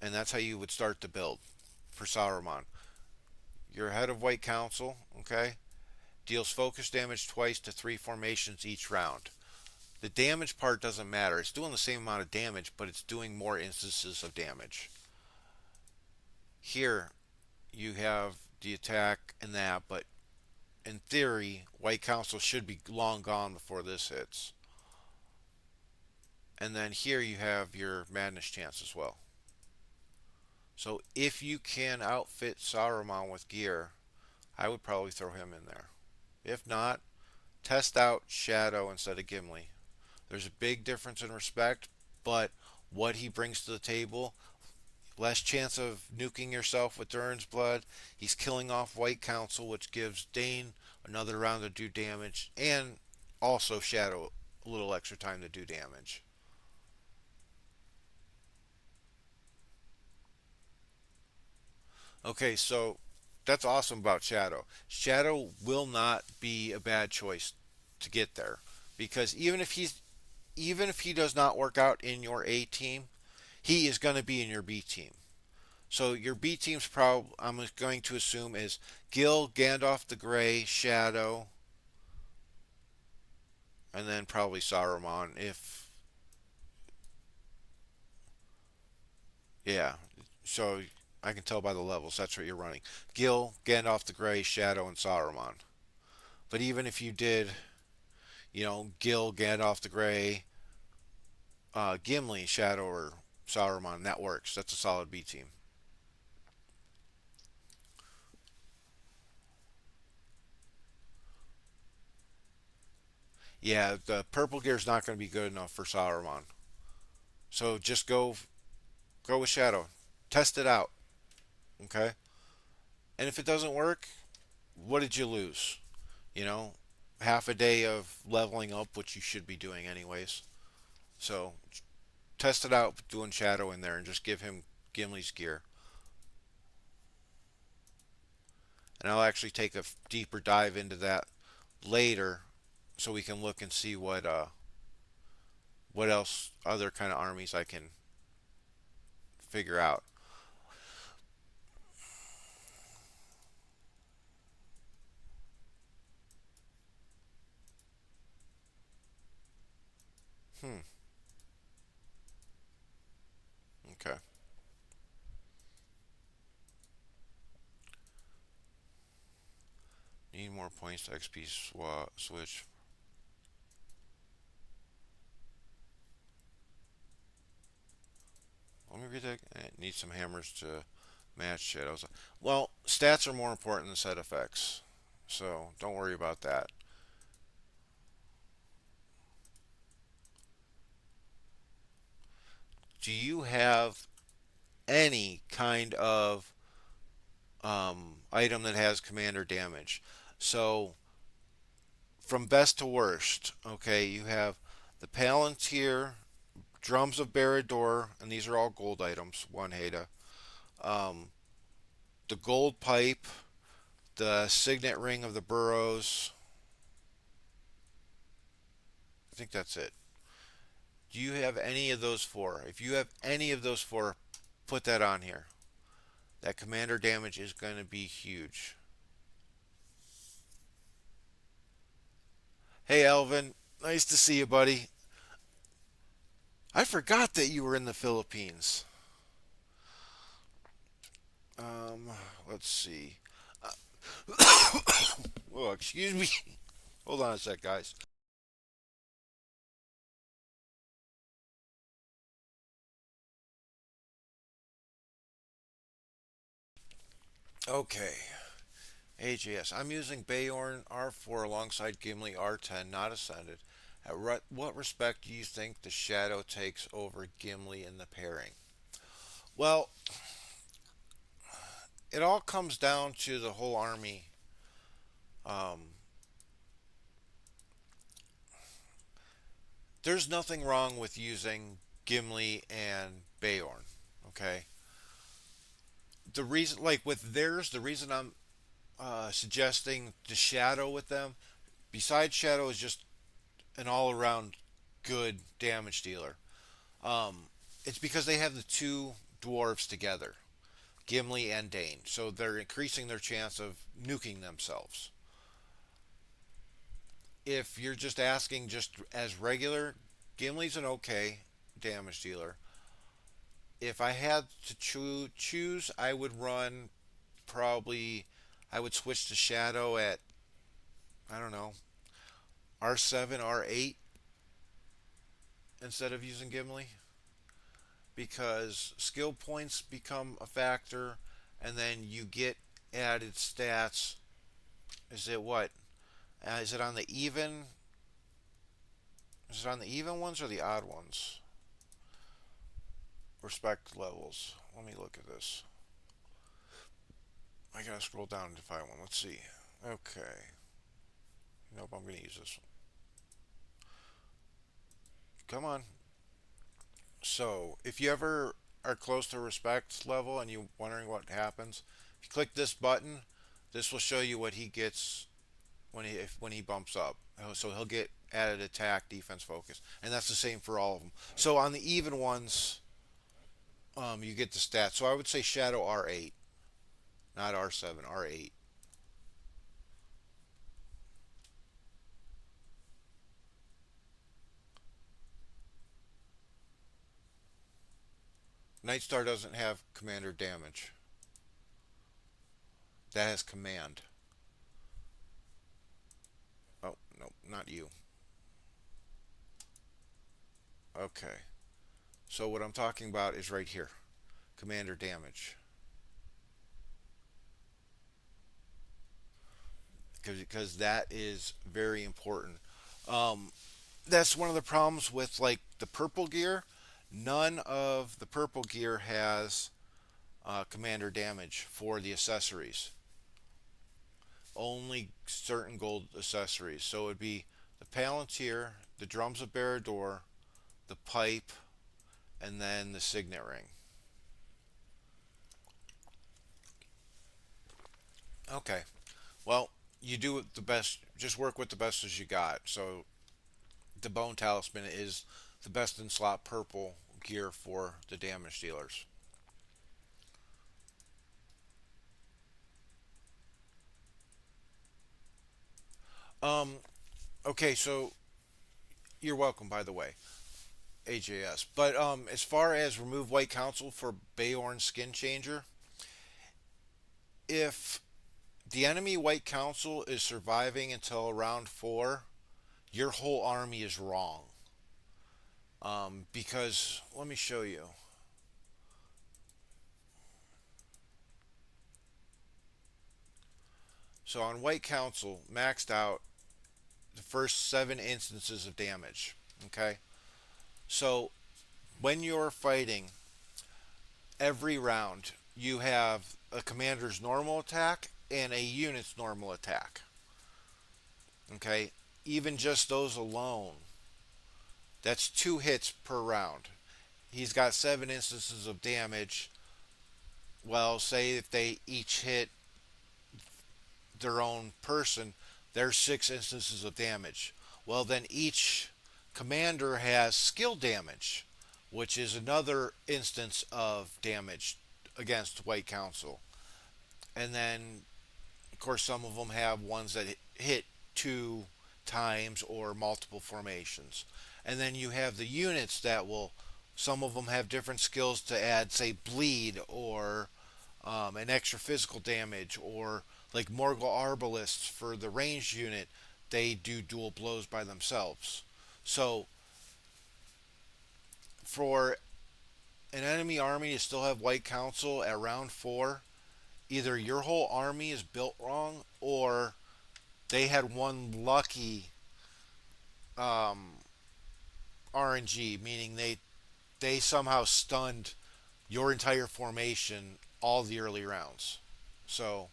And that's how you would start the build for Saruman. Your head of White Council, okay, deals focus damage twice to 3 formations each round. The damage part doesn't matter. It's doing the same amount of damage, but it's doing more instances of damage. Here, you have the attack and that, but in theory, White Council should be long gone before this hits. And then here you have your madness chance as well. So if you can outfit Saruman with gear, I would probably throw him in there. If not, test out Shadow instead of Gimli. There's a big difference in respect, but what he brings to the table, less chance of nuking yourself with Durin's Blood. He's killing off White Council, which gives Dane another round to do damage, and also Shadow a little extra time to do damage. Okay, so that's awesome about Shadow. Shadow will not be a bad choice to get there because even if he does not work out in your A team, he is going to be in your B team. So your B team's probably I'm going to assume is Gil, Gandalf the Grey, Shadow, and then probably Saruman. If yeah, so I can tell by the levels that's what you're running: Gil, Gandalf the Grey, Shadow, and Saruman. But even if you did, Gil, Gandalf the Grey, Gimli, Shadow, or Saruman, that works. That's a solid B team. Yeah, the purple gear is not going to be good enough for Saruman. So just go with Shadow. Test it out, okay? And if it doesn't work, what did you lose? You know, half a day of leveling up, which you should be doing anyways. So test it out doing Shadow in there and just give him Gimli's gear. And I'll actually take a deeper dive into that later so we can look and see what else other kind of armies I can figure out. Hmm. Okay. Need more points to XP switch. Let me read that. Need some hammers to match shadows. Well, stats are more important than set effects, so don't worry about that. do you have any kind of item that has commander damage? So from best to worst, okay, you have the Palantir, Drums of Barad-dûr, and these are all gold items, one Hada. Um, the Gold Pipe, the Signet Ring of the Burrows. I think that's it. Do you have any of those four? If you have any of those four, put that on here. That commander damage is going to be huge. Hey, Elvin. Nice to see you, buddy. I forgot that you were in the Philippines. Um, let's see. Oh, excuse me. Hold on a sec, guys. Okay. AJS. I'm using Bayorn R4 alongside Gimli R10, not Ascended. At what respect do you think the Shadow takes over Gimli in the pairing? Well, it all comes down to the whole army. Um, there's nothing wrong with using Gimli and Bayorn. Okay. The reason, like with theirs, the reason I'm suggesting the Shadow with them, besides Shadow, is just an all-around good damage dealer. Um, it's because they have the two dwarves together, Gimli and Dane, so they're increasing their chance of nuking themselves. If you're just asking just as regular, Gimli's an okay damage dealer. If I had to choose, I would run probably. I would switch to Shadow at, I don't know, R7, R8 instead of using Gimli, because skill points become a factor, and then you get added stats. Is it what? Is it on the even? Is it on the even ones or the odd ones? Respect levels. Let me look at this. I gotta scroll down to find one. Let's see. Okay. Nope, I'm gonna use this one. Come on. So, if you ever are close to respect level and you're wondering what happens, if you click this button, this will show you what he gets when he bumps up. So he'll get added attack, defense, focus, and that's the same for all of them. So on the even ones, you get the stats. So I would say Shadow R8, not R7, R8. Nightstar doesn't have commander damage. That has command. Oh no, not you. Okay. So what I'm talking about is right here, commander damage, because that is very important. Um, that's one of the problems with like the purple gear. None of the purple gear has commander damage for the accessories. Only certain gold accessories. So it would be the Palantir, the Drums of Barad-dûr, the pipe, and then the signet ring. Okay. Well, you do the best. Just work with the best as you got. So the bone talisman is the best in slot purple gear for the damage dealers. Um. Okay. So you're welcome, by the way, AJS. But as far as remove white council for Bayorn skin changer, if the enemy white council is surviving until round 4, your whole army is wrong. Because let me show you. So on white council, maxed out the first 7 instances of damage. Okay, so When you're fighting, every round you have a commander's normal attack and a unit's normal attack. Okay? Even just those alone, that's 2 hits per round. He's got 7 instances of damage. Well, say if they each hit their own person, there's 6 instances of damage. Well, then each commander has skill damage, which is another instance of damage against White Council. And then, of course, some of them have ones that hit 2 times or multiple formations. And then you have the units that will, some of them have different skills to add, say, bleed or an extra physical damage, or like Morgul Arbalists for the ranged unit, they do dual blows by themselves. So for an enemy army to still have White Council at round 4, either your whole army is built wrong or they had one lucky um, RNG, meaning they somehow stunned your entire formation all the early rounds. So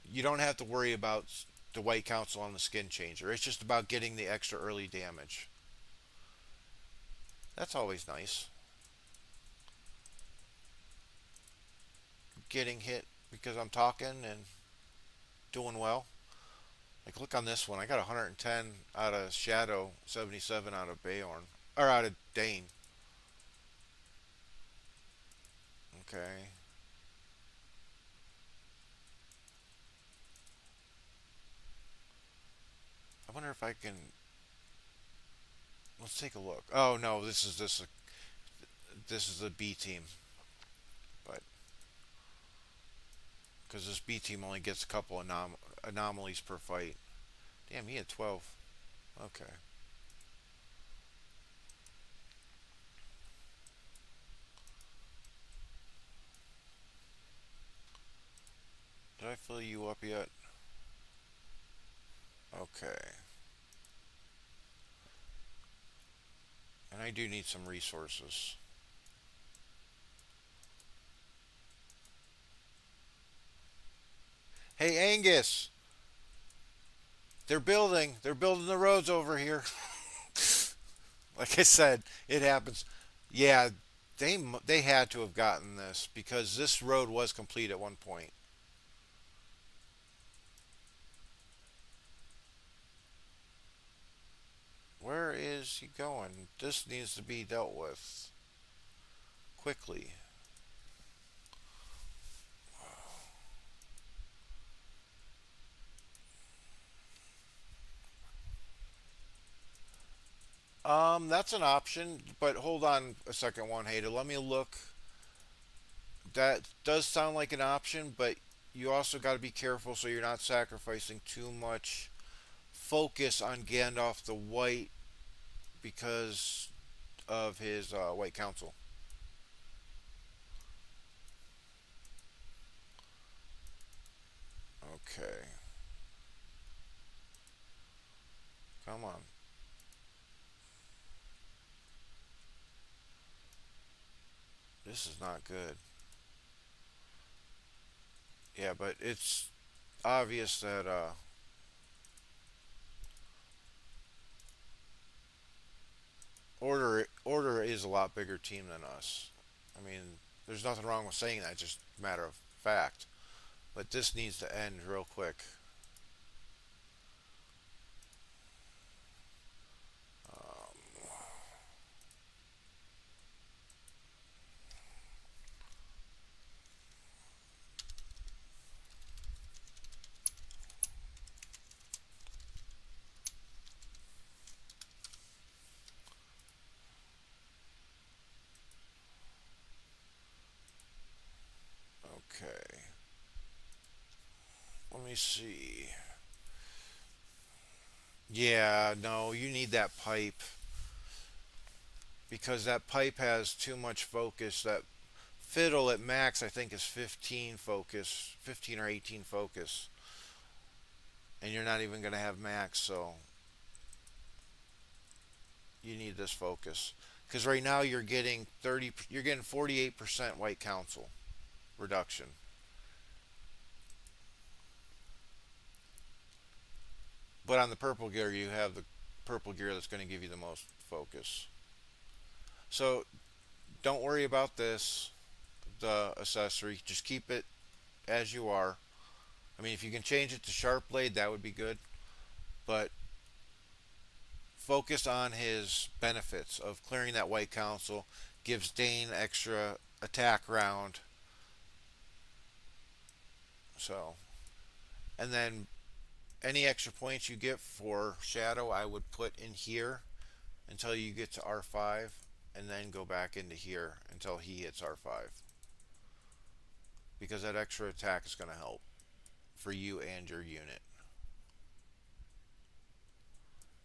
you don't have to worry about the White Council on the skin changer. It's just about getting the extra early damage. That's always nice. Getting hit because I'm talking and doing well. Like, look on this one. I got 110 out of Shadow, 77 out of Bayorn. Or out of Dane. Okay. I wonder if I can. Let's take a look. Oh no, this is the B team, but because this B team only gets a couple anomalies per fight. Damn, he had 12. Okay. Did I fill you up yet? Okay. And I do need some resources. Hey, Angus! They're building. They're building the roads over here. Like I said, it happens. Yeah, they had to have gotten this because this road was complete at one point. Where is he going? This needs to be dealt with quickly. That's an option, but hold on a second, one hater. Let me look. That does sound like an option, but you also got to be careful so you're not sacrificing too much focus on Gandalf the White because of his White Council. Okay, come on. This is not good. Yeah, but it's obvious that Order is a lot bigger team than us. I mean, there's nothing wrong with saying that, just a matter of fact. But this needs to end real quick. Um, okay. Let me see. Yeah, no, you need that pipe because that pipe has too much focus. That fiddle at max, I think, is 15 focus, 15 or 18 focus, and you're not even going to have max, so you need this focus. Because right now you're getting 30, you're getting 48% white council reduction. But on the purple gear, you have the purple gear that's going to give you the most focus. So don't worry about this, the accessory. Just keep it as you are. I mean, if you can change it to sharp blade, that would be good. But focus on his benefits of clearing that white council, gives Dane extra attack round. So, and then any extra points you get for Shadow, I would put in here until you get to R5, and then go back into here until he hits R5. Because that extra attack is going to help for you and your unit.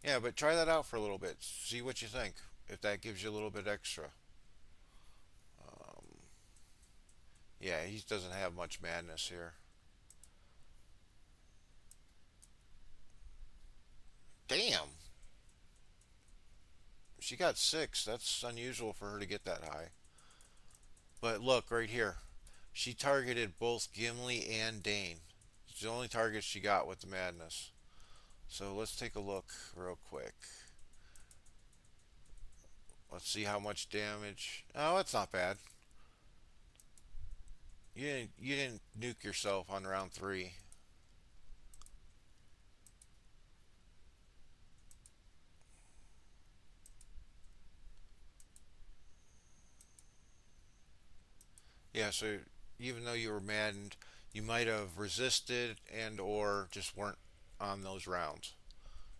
Yeah, but try that out for a little bit. See what you think. If that gives you a little bit extra. Um, yeah, he doesn't have much madness here. Damn. She got 6. That's unusual for her to get that high. But look, right here. She targeted both Gimli and Dane. It's the only target she got with the madness. So let's take a look real quick. Let's see how much damage. Oh, that's not bad. You didn't nuke yourself on round 3. Yeah, so even though you were maddened, you might have resisted and or just weren't on those rounds.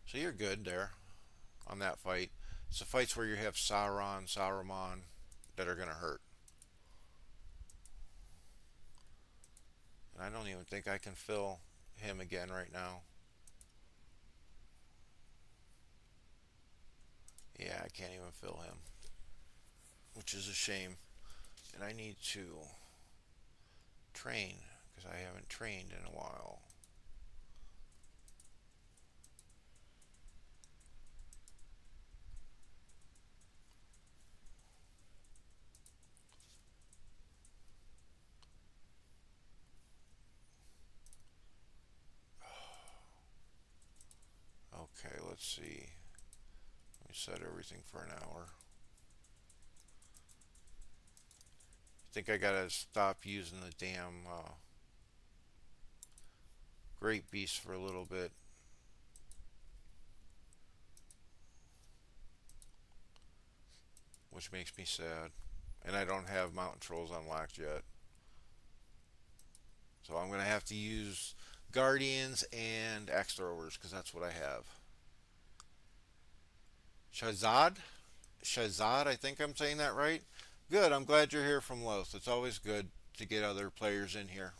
So you're good there on that fight. It's the fights where you have Saruman that are gonna hurt. And I don't even think I can fill him again right now. Yeah, I can't even fill him, which is a shame. And I need to train because I haven't trained in a while. Okay, let's see. Let me set everything for an hour. I think I gotta stop using the damn Great Beast for a little bit. Which makes me sad. And I don't have Mountain Trolls unlocked yet. So I'm going to have to use Guardians and Axe Throwers because that's what I have. Shazad? Shazad, I think I'm saying that right. Good, I'm glad you're here from Loth. It's always good to get other players in here.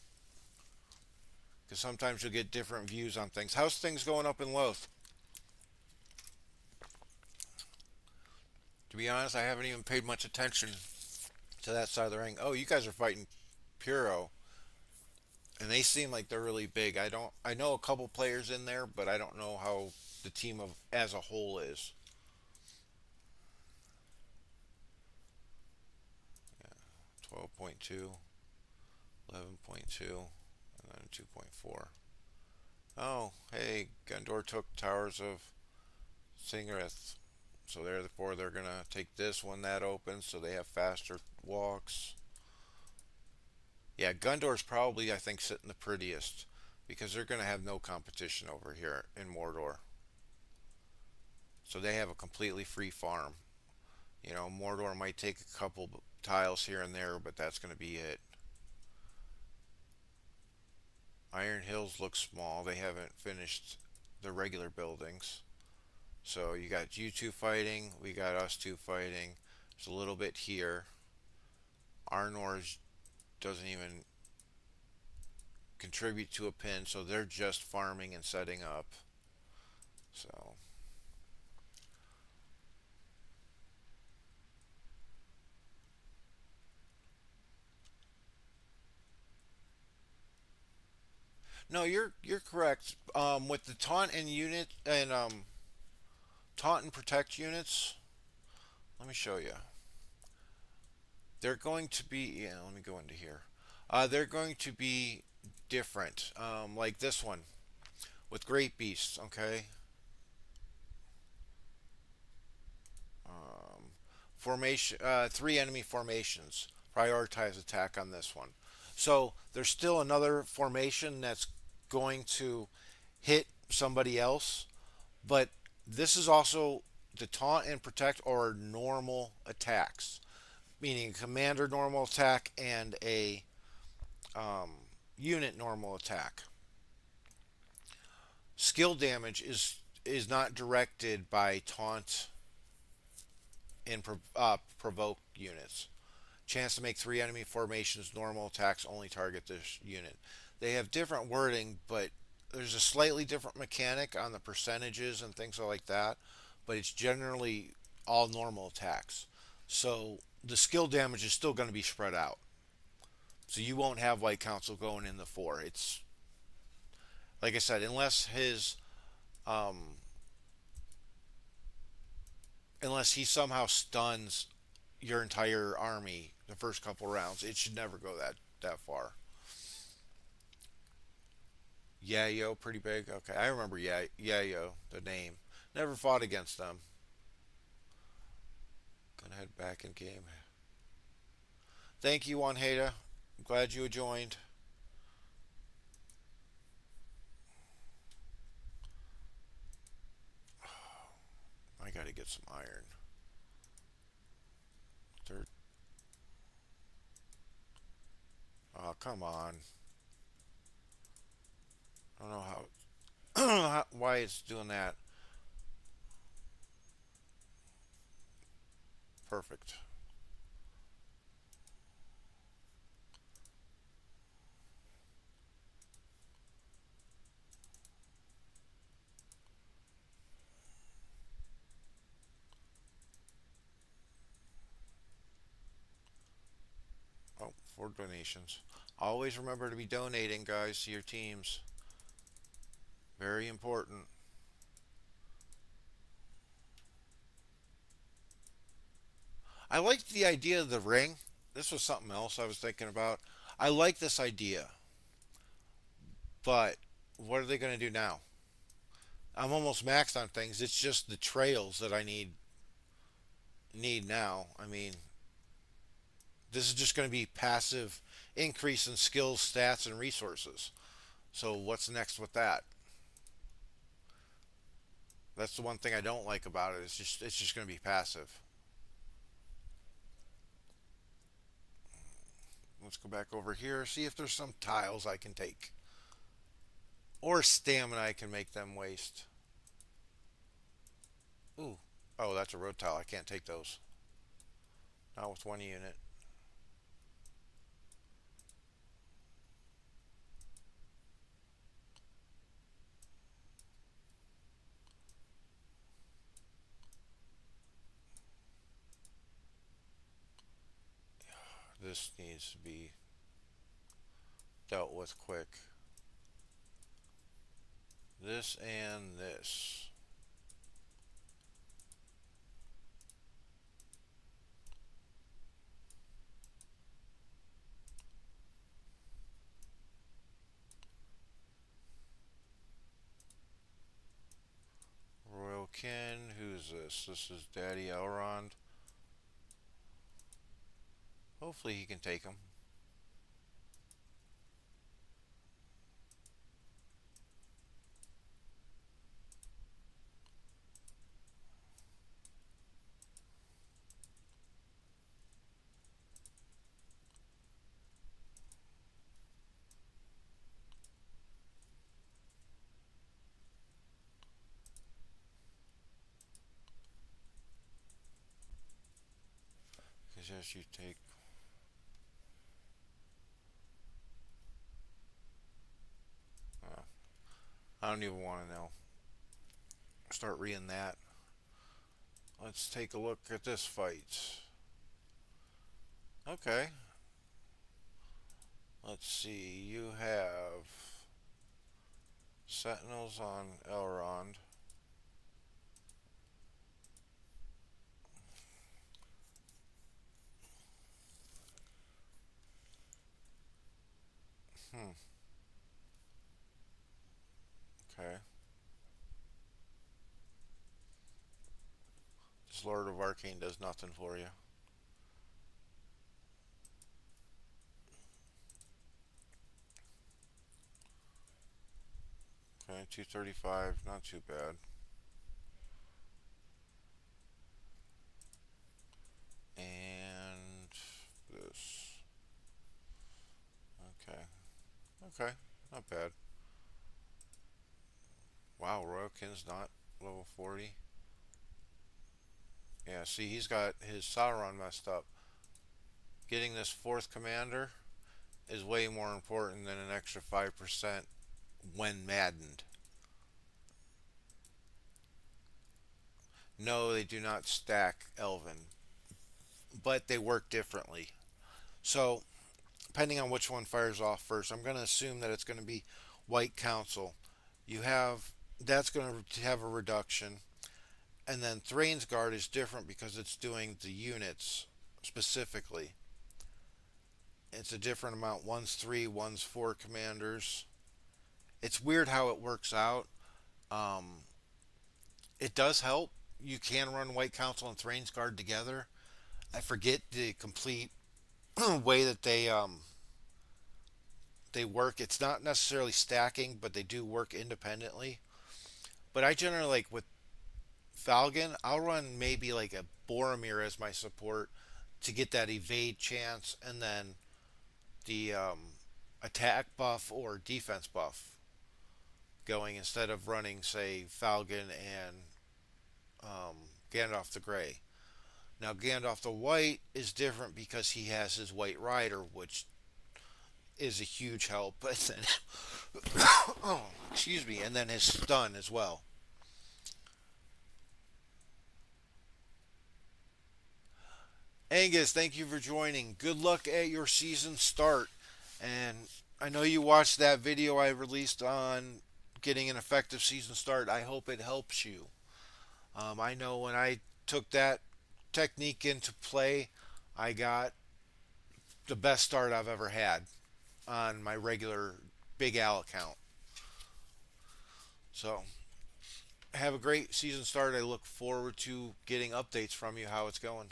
Because sometimes you'll get different views on things. How's things going up in Loth? To be honest, I haven't even paid much attention to that side of the ring. Oh, you guys are fighting Puro. And they seem like they're really big. I know a couple players in there, but I don't know how the team of as a whole is. Yeah, 12.2, 11.2, and then 2.4. Oh, hey, Gundor took Towers of Singrith. So therefore they're gonna take this when that opens, so they have faster walks. Yeah, Gundor's probably I think sitting the prettiest because they're gonna have no competition over here in Mordor. So they have a completely free farm. You know, Mordor might take a couple tiles here and there, but that's going to be it. Iron Hills look small. They haven't finished the regular buildings. So you got you two fighting. We got us two fighting. There's a little bit here. Arnor's doesn't even contribute to a pin, so they're just farming and setting up. So no, you're correct. With the taunt and unit and taunt and protect units, Let me show you. They're going to be, yeah, let me go into here. They're going to be different, like this one with Great Beasts, okay? Um, formation, three enemy formations. Prioritize attack on this one. So there's still another formation that's going to hit somebody else, but this is also the taunt and protect or normal attacks, meaning commander normal attack and a um, unit normal attack. Skill damage is not directed by taunt and provoke units. Chance to make three enemy formations normal attacks only target this unit. They have different wording, but there's a slightly different mechanic on the percentages and things like that. But it's generally all normal attacks. So the skill damage is still going to be spread out. So you won't have White Council going in the four. It's like I said, um, unless he somehow stuns your entire army the first couple rounds, it should never go that far. Yayo, pretty big. Okay, I remember Yayo, the name. Never fought against them. Gonna head back in game. Thank you, Wanheda. I'm glad you joined. I gotta get some iron. Third. Oh, come on. I don't know why it's doing that. Perfect. Oh, for donations. Always remember to be donating, guys, to your teams. Very important. I liked the idea of the ring. This was something else I was thinking about. I like this idea, but what are they going to do now? I'm almost maxed on things. It's just the trails that I need now. I mean, this is just going to be passive increase in skills, stats, and resources. So what's next with that? That's the one thing I don't like about it. It's just going to be passive. Let's go back over here. See if there's some tiles I can take or stamina I can make them waste. Ooh. Oh, that's a road tile. I can't take those. Not with one unit. This needs to be dealt with quick. This and this. Royal Kin. Who's this? This is Daddy Elrond. Hopefully he can take him. Because as you take. I don't even want to know. Start reading that. Let's take a look at this fight. Okay. Let's see. You have Sentinels on Elrond. Hmm. Okay. This Lord of Arcane does nothing for you. Okay, 235, not too bad. And this. Okay. Okay. Not bad. Wow, Royalkin's not level 40. Yeah, see, he's got his Sauron messed up. Getting this fourth commander is way more important than an extra 5% when maddened. No, they do not stack Elven, but they work differently. So, depending on which one fires off first, I'm going to assume that it's going to be White Council. You have that's going to have a reduction, and then Thrain's Guard is different because it's doing the units specifically. It's a different amount. One's three, one's four commanders. It's weird how it works out. Um, it does help. You can run White Council and Thrain's Guard together. I forget the complete way that they work. It's not necessarily stacking, but they do work independently. But I generally like with Falcon, I'll run maybe like a Boromir as my support to get that evade chance, and then the attack buff or defense buff going instead of running, say, Falcon and Gandalf the Grey. Now, Gandalf the White is different because he has his White Rider, which is a huge help. But then, oh, excuse me, and then his stun as well. Angus, thank you for joining. Good luck at your season start. And I know you watched that video I released on getting an effective season start. I hope it helps you. I know when I took that technique into play, I got the best start I've ever had on my regular Big Al account. So, have a great season start. I look forward to getting updates from you how it's going.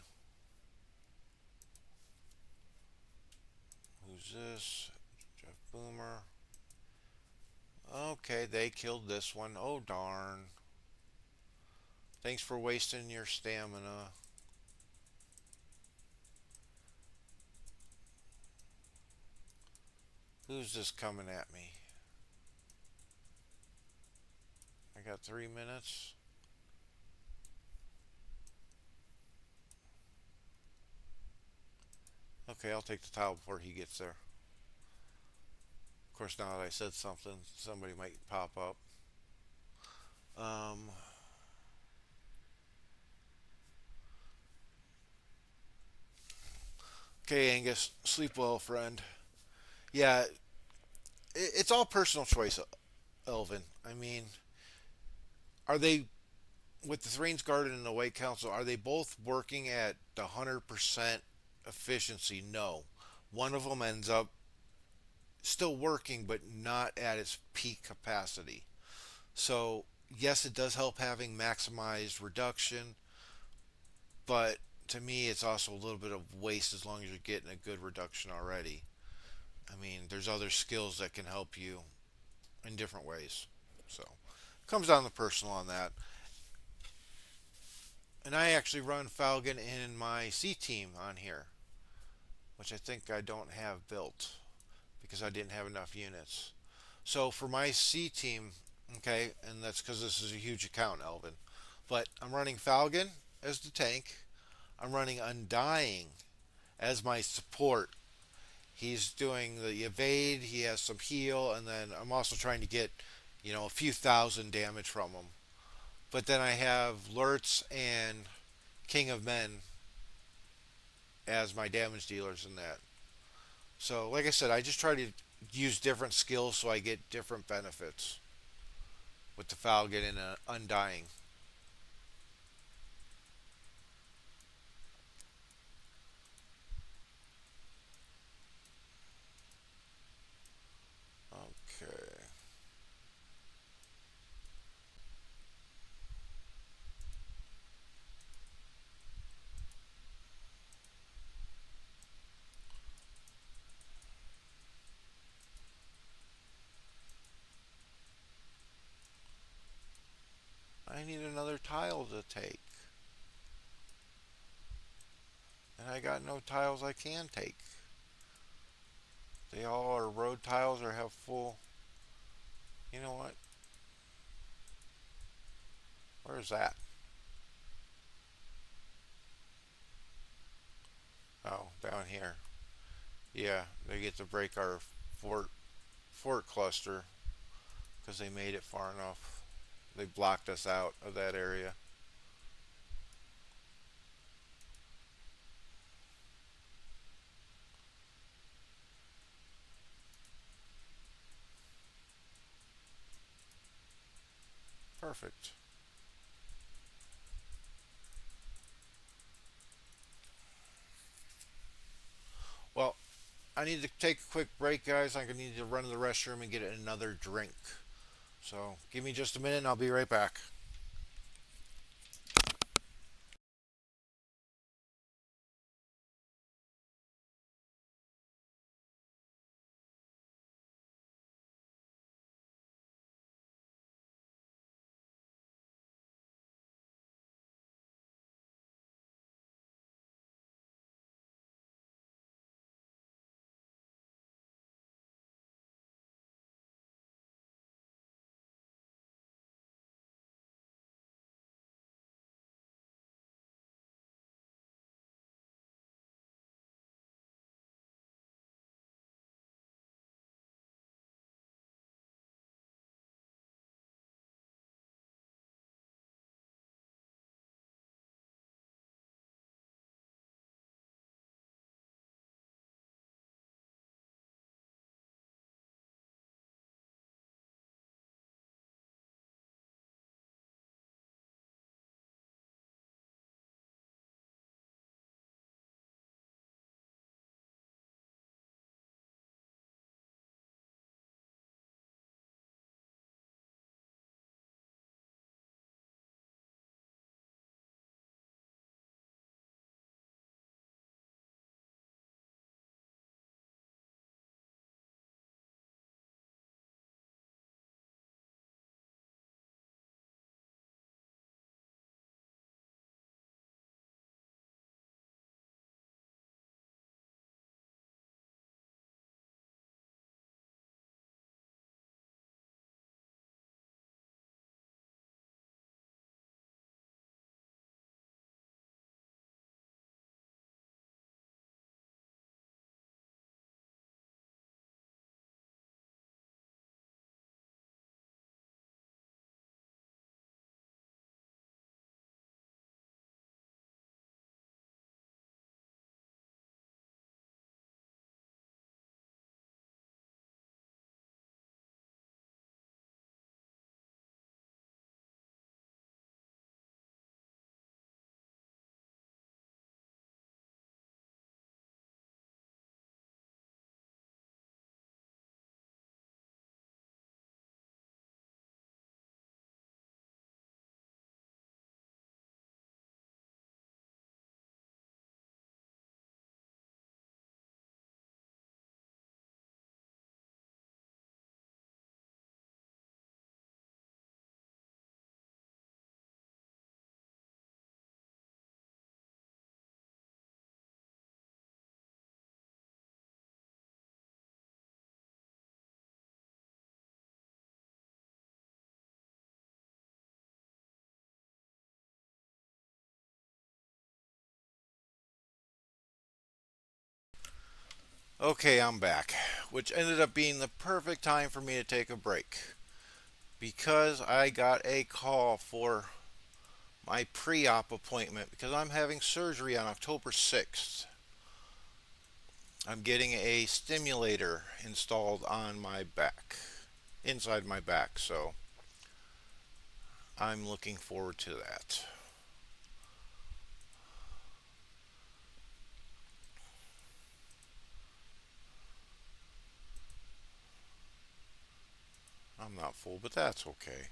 Who's this? Jeff Boomer. Okay, they killed this one. Oh, darn. Thanks for wasting your stamina. Who's this coming at me? I got 3 minutes. Okay, I'll take the tile before he gets there. Of course, now that I said something, somebody might pop up. Um, okay, Angus, sleep well, friend. Yeah, it's all personal choice, Elvin. I mean, are they with the Thrain's Garden and the White Council? Are they both working at the 100% efficiency? No. One of them ends up still working, but not at its peak capacity. So yes, it does help having maximized reduction, but to me, it's also a little bit of waste as long as you're getting a good reduction already. I mean, there's other skills that can help you in different ways. So, it comes down to personal on that. And I actually run Falcon in my C team on here, which I think I don't have built because I didn't have enough units. So for my C team, okay, and that's because this is a huge account, Elvin. But I'm running Falcon as the tank. I'm running Undying as my support. He's doing the evade, he has some heal, and then I'm also trying to get, a few thousand damage from him. But then I have Lurtz and King of Men as my damage dealers in that. So, like I said, I just try to use different skills so I get different benefits with the Falcon and Undying. another tile to take. And I got no tiles I can take. They all are road tiles or have full... You know what? Where's that? Oh, down here. Yeah, they get to break our fort cluster because they made it far enough. They blocked us out of that area. Perfect. Well, I need to take a quick break, guys. I'm going to need to run to the restroom and get another drink. So give me just a minute and I'll be right back. Okay, I'm back, which ended up being the perfect time for me to take a break because I got a call for my pre op appointment because I'm having surgery on October 6th. I'm getting a stimulator installed on my back, inside my back, so I'm looking forward to that. I'm not full, but that's okay.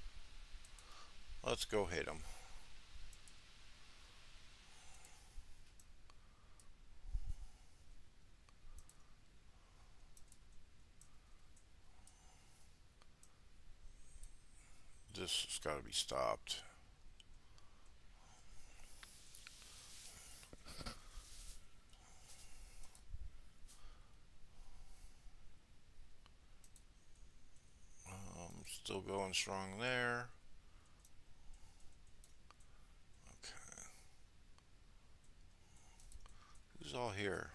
Let's go hit him. This has got to be stopped. Still going strong there. Okay. Who's all here?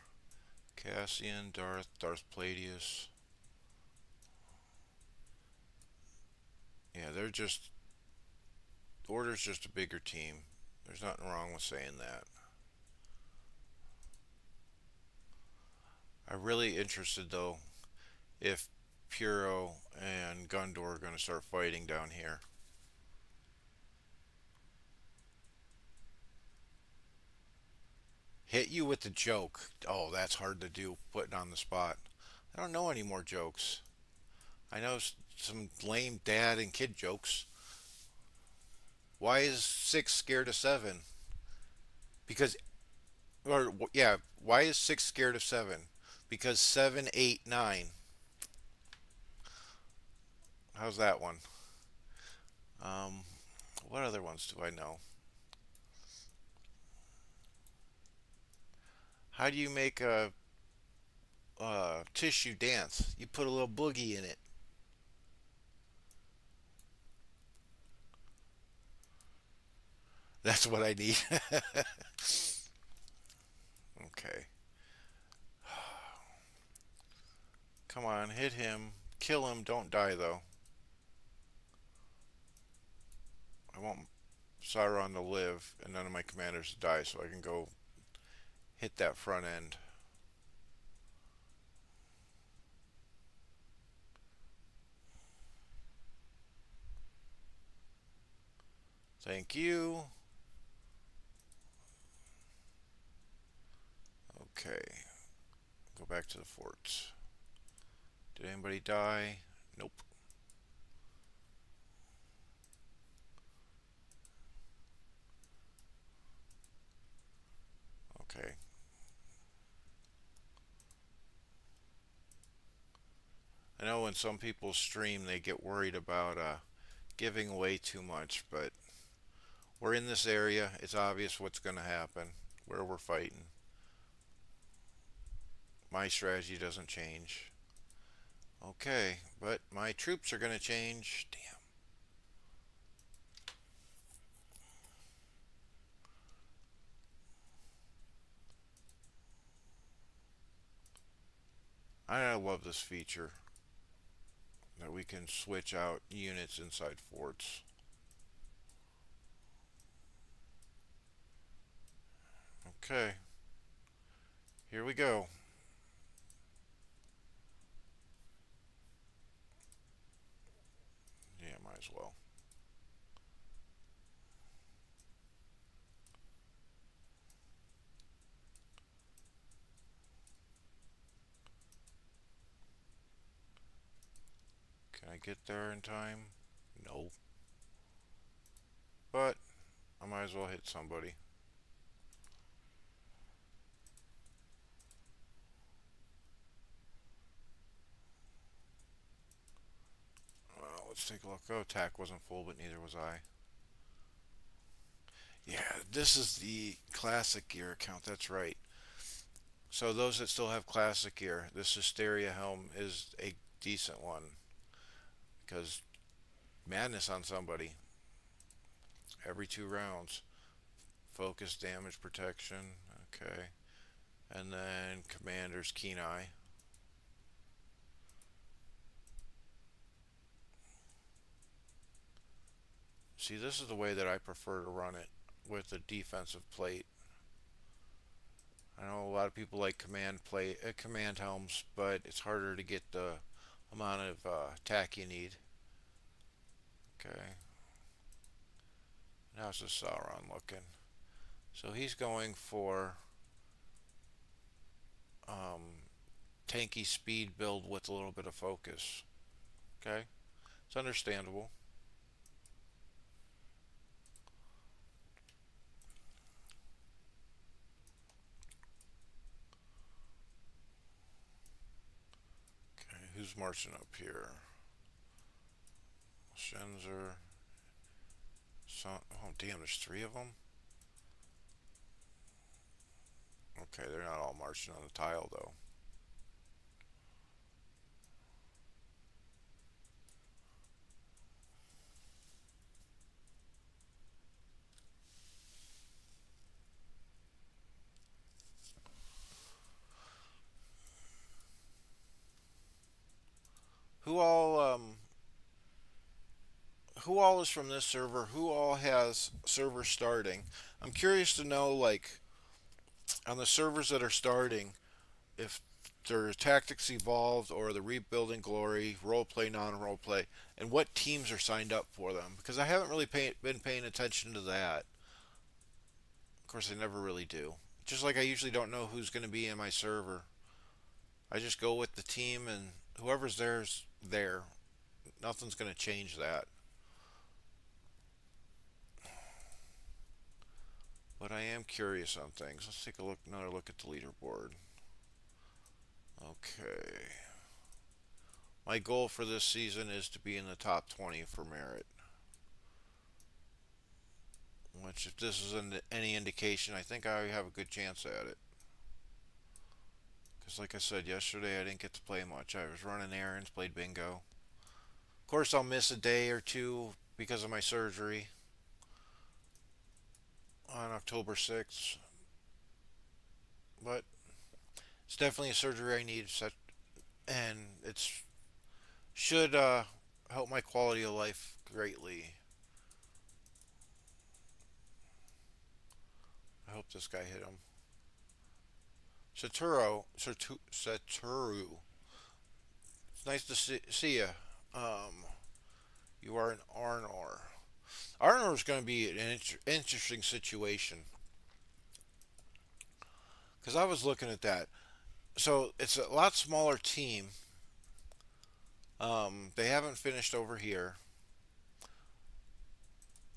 Cassian, Darth Plagueis. Yeah, they're just Order's just a bigger team. There's nothing wrong with saying that. I'm really interested though if Puro and Gundor are going to start fighting down here. Hit you with the joke. Oh, that's hard to do, putting on the spot. I don't know any more jokes. I know some lame dad and kid jokes. Why is 6 scared of 7? Because, or yeah, why is 6 scared of 7? Because 7, 8, 9. How's that one? Um, what other ones do I know? How do you make a tissue dance? You put a little boogie in it. That's what I need. Okay. Come on, hit him. Kill him. Don't die, though. I want Sauron to live and none of my commanders to die so I can go hit that front end. Thank you. Okay. Go back to the forts. Did anybody die? Nope. Okay. I know when some people stream, they get worried about giving away too much, but we're in this area. It's obvious what's going to happen, where we're fighting. My strategy doesn't change. Okay, but my troops are going to change. Damn. I love this feature that we can switch out units inside forts. Okay, here we go. Yeah, might as well. Can I get there in time? No. But I might as well hit somebody. Well, let's take a look. Oh, attack wasn't full, but neither was I. Yeah, this is the classic gear account. That's right. So those that still have classic gear, this Hysteria helm is a decent one because madness on somebody every 2 rounds. Focus, damage, protection. Okay, and then Commander's Keen Eye. See, this is the way that I prefer to run it with a defensive plate. I know a lot of people like command helms, but it's harder to get the amount of attack you need. Okay, how's this Sauron looking? So he's going for um, tanky speed build with a little bit of focus. Okay, it's understandable. Okay, who's marching up here? Shenzer. Oh damn, there's 3 of them. Okay, they're not all marching on the tile though. who all who all is from this server? Who all has servers starting? I'm curious to know, like, on the servers that are starting, if their tactics evolved or the rebuilding glory, roleplay, non-roleplay, and what teams are signed up for them. Because I haven't really been paying attention to that. Of course, I never really do. Just like I usually don't know who's going to be in my server. I just go with the team, and whoever's there's there. Nothing's going to change that. But I am curious on things. Let's take a look, another look at the leaderboard. Okay. My goal for this season is to be in the top 20 for merit. Which, if this is any indication, I think I have a good chance at it. Because, like I said yesterday, I didn't get to play much. I was running errands, played bingo. Of course, I'll miss a day or two because of my surgery on October 6th. But it's definitely a surgery I need, and it's should help my quality of life greatly. I hope this guy hit him. Satoru. It's nice to see you. Um, you are an Arnor. Arnor is going to be an interesting situation because I was looking at that. So it's a lot smaller team. They haven't finished over here.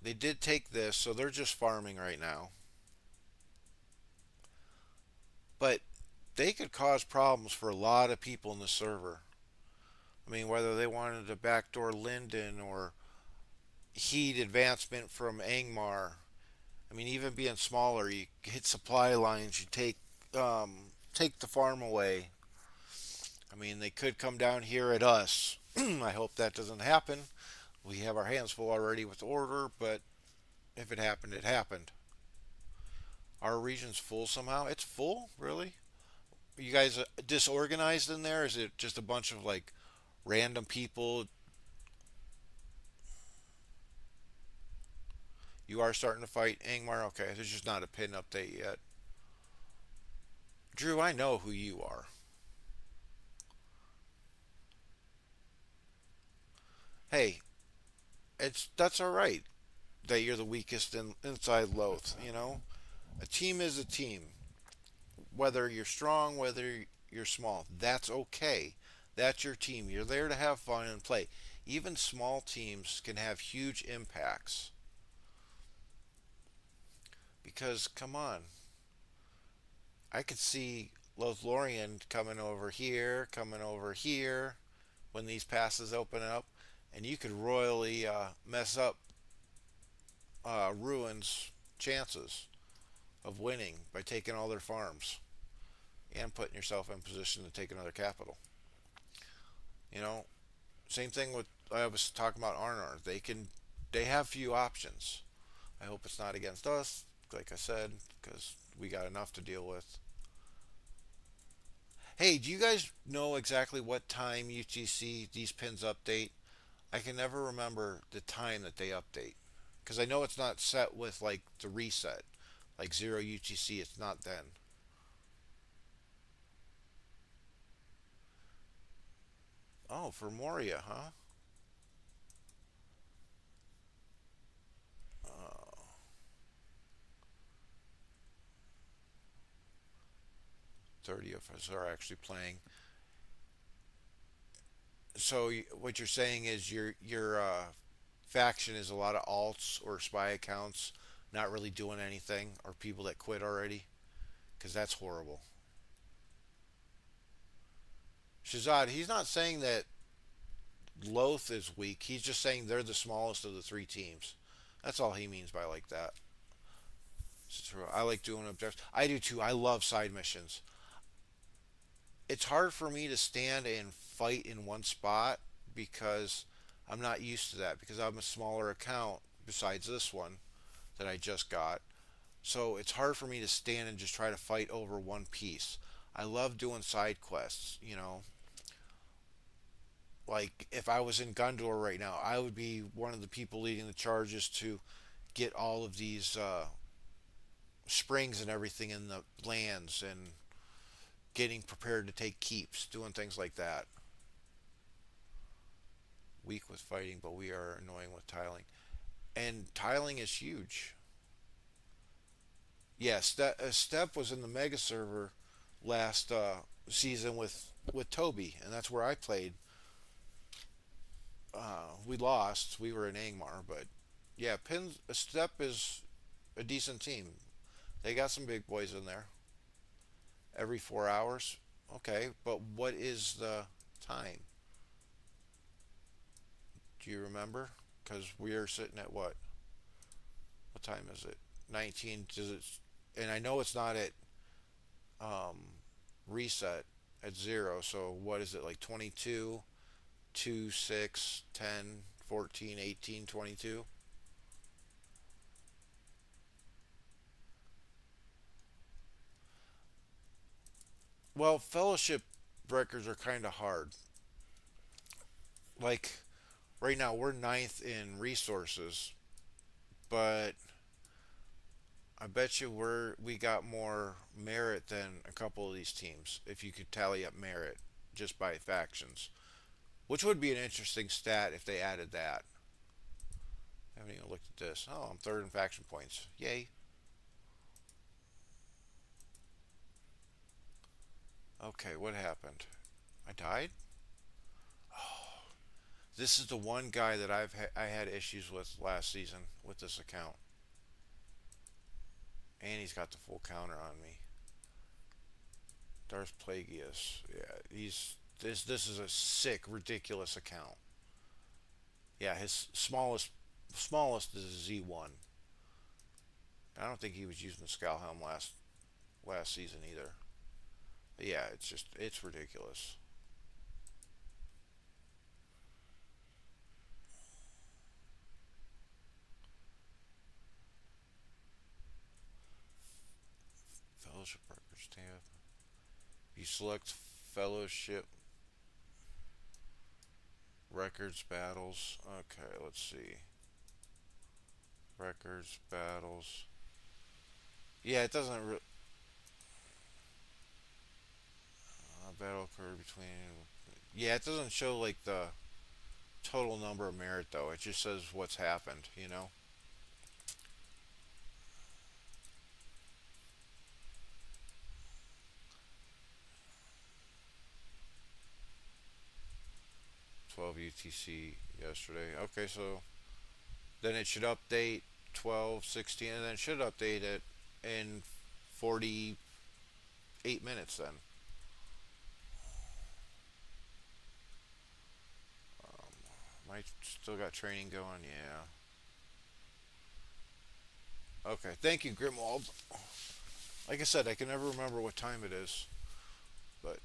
They did take this, so they're just farming right now. But they could cause problems for a lot of people in the server. I mean, whether they wanted to backdoor Linden or heat advancement from Angmar. I mean, even being smaller, you hit supply lines, you take the farm away. I mean, they could come down here at us. I hope that doesn't happen. We have our hands full already with the order, but if it happened, it happened. Our region's full somehow. It's full, really? Are you guys disorganized in there? Is it just a bunch of like random people? You are starting to fight Angmar? Okay, there's just not a pin update yet. Drew, I know who you are. Hey, that's all right that you're the weakest inside Loth. You know, a team is a team. Whether you're strong, whether you're small, that's okay. That's your team. You're there to have fun and play. Even small teams can have huge impacts because, come on, I could see Lothlorien coming over here when these passes open up, and you could royally mess up Ruin's chances of winning by taking all their farms and putting yourself in position to take another capital. You know, same thing with I was talking about Arnor. They have few options. I hope it's not against us, like I said, because we got enough to deal with. Hey, do you guys know exactly what time UTC these pins update? I can never remember the time that they update because I know it's not set with like the reset, like 0 UTC. It's not then. Oh, for Moria, huh? Uh, 30 of us are actually playing. So what you're saying is your faction is a lot of alts or spy accounts not really doing anything, or people that quit already, because that's horrible. Shazad, he's not saying that Loth is weak. He's just saying they're the smallest of the three teams. That's all he means by like that. It's true. I like doing objectives. I do too. I love side missions. It's hard for me to stand and fight in one spot because I'm not used to that because I'm a smaller account besides this one that I just got. So it's hard for me to stand and just try to fight over one piece. I love doing side quests, like like if I was in Gondor right now, I would be one of the people leading the charges to get all of these springs and everything in the lands and getting prepared to take keeps, doing things like that. Weak with fighting, but we are annoying with tiling. And tiling is huge. Yes, that Step was in the mega server last season with Toby, and that's where I played. We lost. We were in Angmar, but yeah, Pins Step is a decent team. They got some big boys in there. Every 4 hours, okay. But what is the time? Do you remember? Because we are sitting at what? What time is it? 19. Does it? And I know it's not at um, reset at zero. So what is it like 22, 2, 6, 10, 14, 18, 22? Well, fellowship records are kind of hard. Like right now, we're ninth in resources, but I bet you we got more merit than a couple of these teams if you could tally up merit just by factions, which would be an interesting stat if they added that. I haven't even looked at this. Oh, I'm third in faction points. Yay. Okay, what happened? I died? This is the one guy that I had issues with last season with this account. And he's got the full counter on me. Darth Plagueis. Yeah, he's this is a sick, ridiculous account. Yeah, his smallest is a Z1. I don't think he was using the Skullhelm last season either. But yeah, it's ridiculous. Fellowship records tab. You select Fellowship records battles. Okay, let's see. Records battles. Yeah, it doesn't. Battle occurred between. Yeah, it doesn't show like the total number of merit though. It just says what's happened. 12 UTC yesterday. Okay, so then it should update 12, 16, and then it should update it in 48 minutes then. Might still got training going, yeah. Okay, thank you, Grimwald. Like I said, I can never remember what time it is, but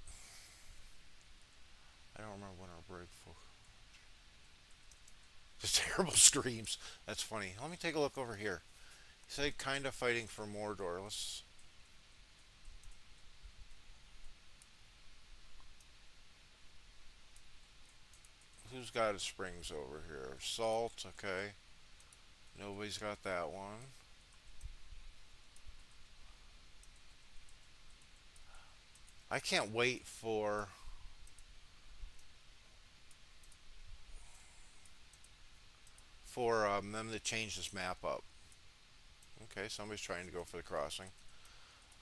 I don't remember when our break for. The terrible screams. That's funny. Let me take a look over here. He said kind of fighting for Mordor. Let's. Who's got his springs over here? Salt, okay. Nobody's got that one. I can't wait for them to change this map up. Okay, somebody's trying to go for the crossing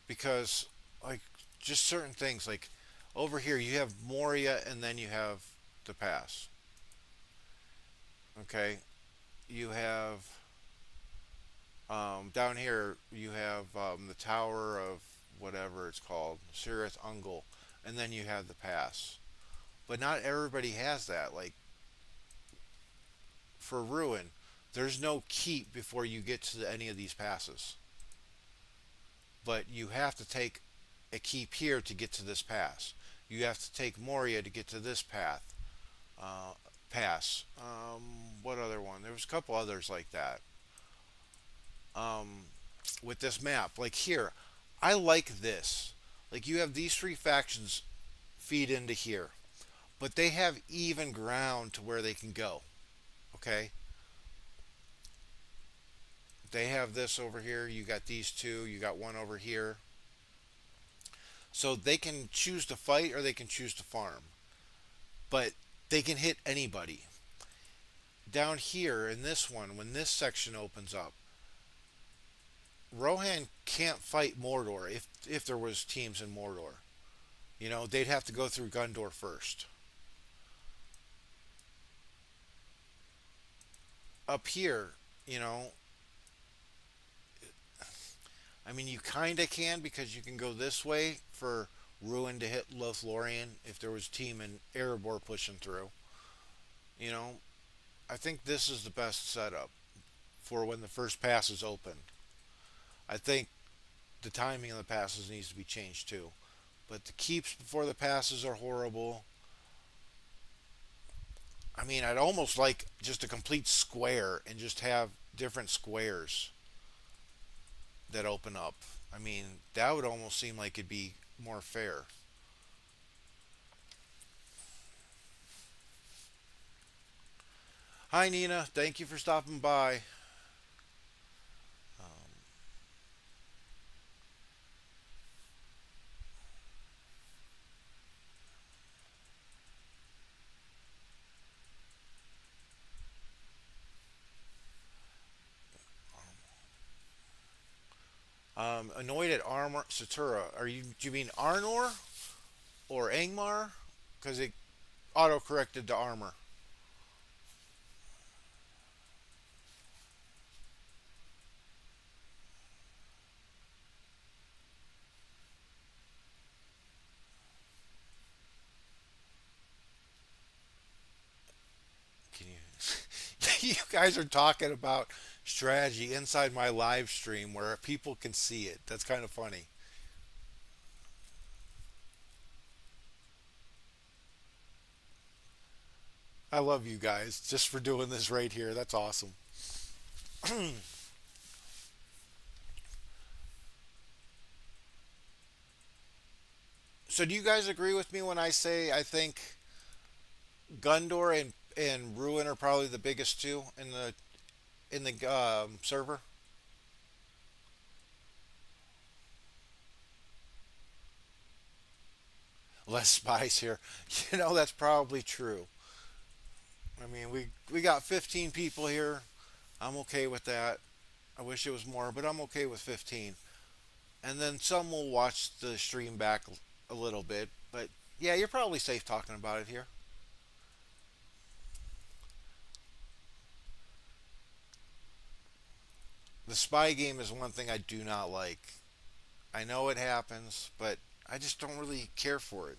because like just certain things like over here you have Moria and then you have the pass. Okay, you have down here you have the Tower of whatever it's called, Sirith Ungol, and then you have the pass. But not everybody has that. Like for Ruin, there's no keep before you get to any of these passes. But you have to take a keep here to get to this pass. You have to take Moria to get to this uh, pass. What other one? There was a couple others like that. Um, with this map, like here, I like this. Like you have these three factions feed into here, but they have even ground to where they can go. Okay, they have this over here. You got these two. You got one over here. So they can choose to fight or they can choose to farm, but they can hit anybody. Down here in this one, when this section opens up, Rohan can't fight Mordor if there was teams in Mordor. You know, they'd have to go through Gondor first. Up here, you know, I mean, you kind of can because you can go this way for Ruin to hit Lothlorien if there was a team in Erebor pushing through. You know, I think this is the best setup for when the first pass is open. I think the timing of the passes needs to be changed too. But the keeps before the passes are horrible. I mean, I'd almost like just a complete square and just have different squares that open up. I mean, that would almost seem like it'd be more fair. Hi, Nina. Thank you for stopping by. Annoyed at Armor Satura. Do you mean Arnor or Angmar? Because it auto corrected to armor. Can you? You guys are talking about strategy inside my live stream where people can see it. That's kind of funny. I love you guys just for doing this right here. That's awesome. So, do you guys agree with me when I say I think Gundor and Ruin are probably the biggest two in the server? Less spies here. You know that's probably true. I mean, we got 15 people here. I'm okay with that. I wish it was more, but I'm okay with 15. And then some will watch the stream back a little bit. But yeah, you're probably safe talking about it here. The spy game is one thing I do not like. I know it happens, but I just don't really care for it.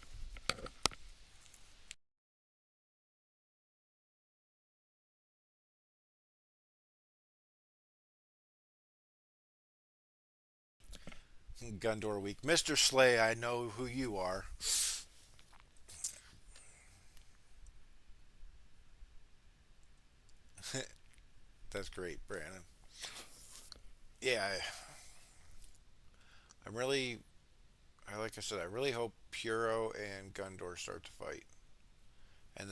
Gundor Week. Mr. Slay, I know who you are. That's great, Brandon. Yeah, I'm really, like I said, I really hope Puro and Gundor start to fight. And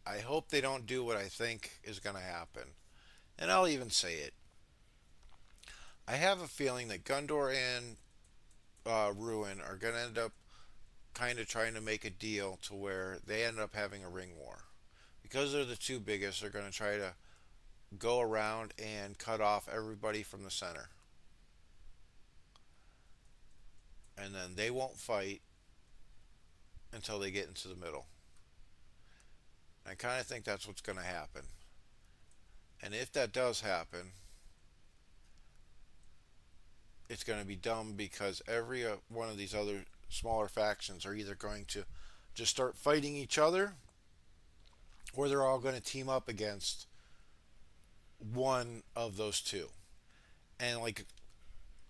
I hope they don't do what I think is going to happen. And I'll even say it. I have a feeling that Gundor and Ruin are going to end up kind of trying to make a deal to where they end up having a ring war. Because they're the two biggest, they're going to try to go around and cut off everybody from the center. And then they won't fight until they get into the middle. I kind of think that's what's going to happen. And if that does happen, it's going to be dumb because every one of these other smaller factions are either going to just start fighting each other or they're all going to team up against one of those two. And like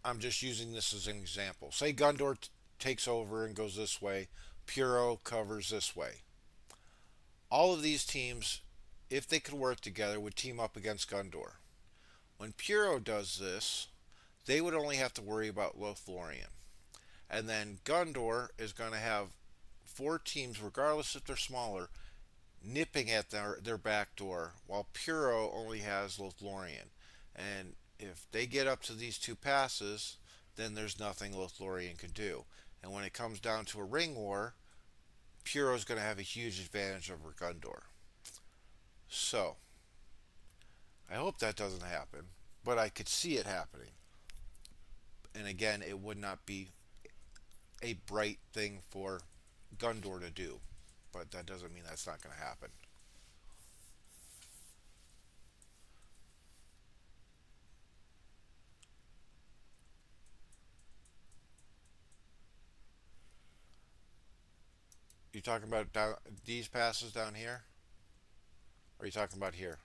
I'm just using this as an example. Say Gondor takes over and goes this way, Puro covers this way. All of these teams, if they could work together, would team up against Gondor. When Puro does this, they would only have to worry about Lothlorien. And then Gondor is going to have four teams, regardless if they're smaller, nipping at their back door, while Puro only has LoTRian. And if they get up to these two passes, then there's nothing LoTRian can do. And when it comes down to a ring war, Puro's going to have a huge advantage over Gundor. So, I hope that doesn't happen, but I could see it happening. And again, it would not be a bright thing for Gundor to do, but that doesn't mean that's not going to happen. You talking about these passes down here? Or are you talking about here?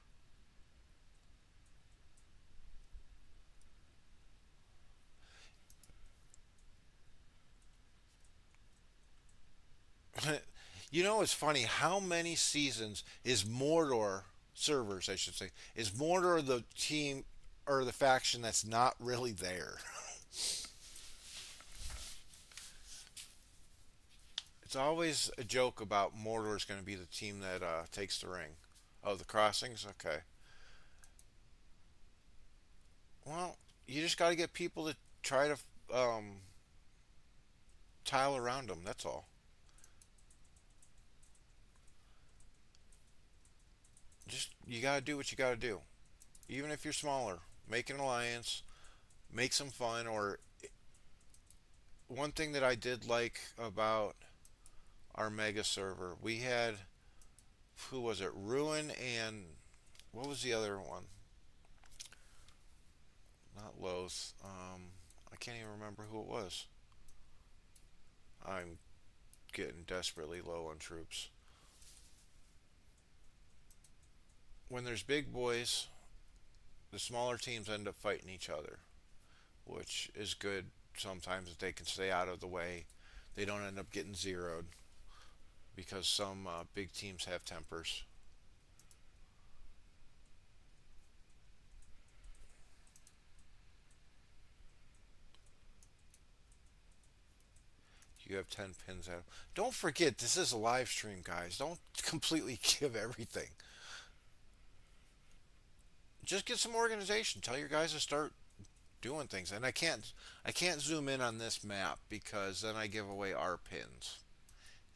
You know, it's funny. How many seasons is Mordor servers, I should say, is Mordor the team or the faction that's not really there? It's always a joke about Mordor is going to be the team that takes the ring. Oh, the crossings. Okay. Well, you just got to get people to try to tile around them. That's all. Just you got to do what you got to do. Even if you're smaller, make an alliance, make some fun. Or one thing that I did like about our mega server, we had who was it? Ruin and what was the other one? Not Loth. I can't even remember who it was. I'm getting desperately low on troops. When there's big boys, the smaller teams end up fighting each other, which is good sometimes if they can stay out of the way. They don't end up getting zeroed because some big teams have tempers. You have 10 pins out. Don't forget, this is a live stream, guys. Don't completely give everything. Just get some organization. Tell your guys to start doing things. And I can't zoom in on this map because then I give away our pins.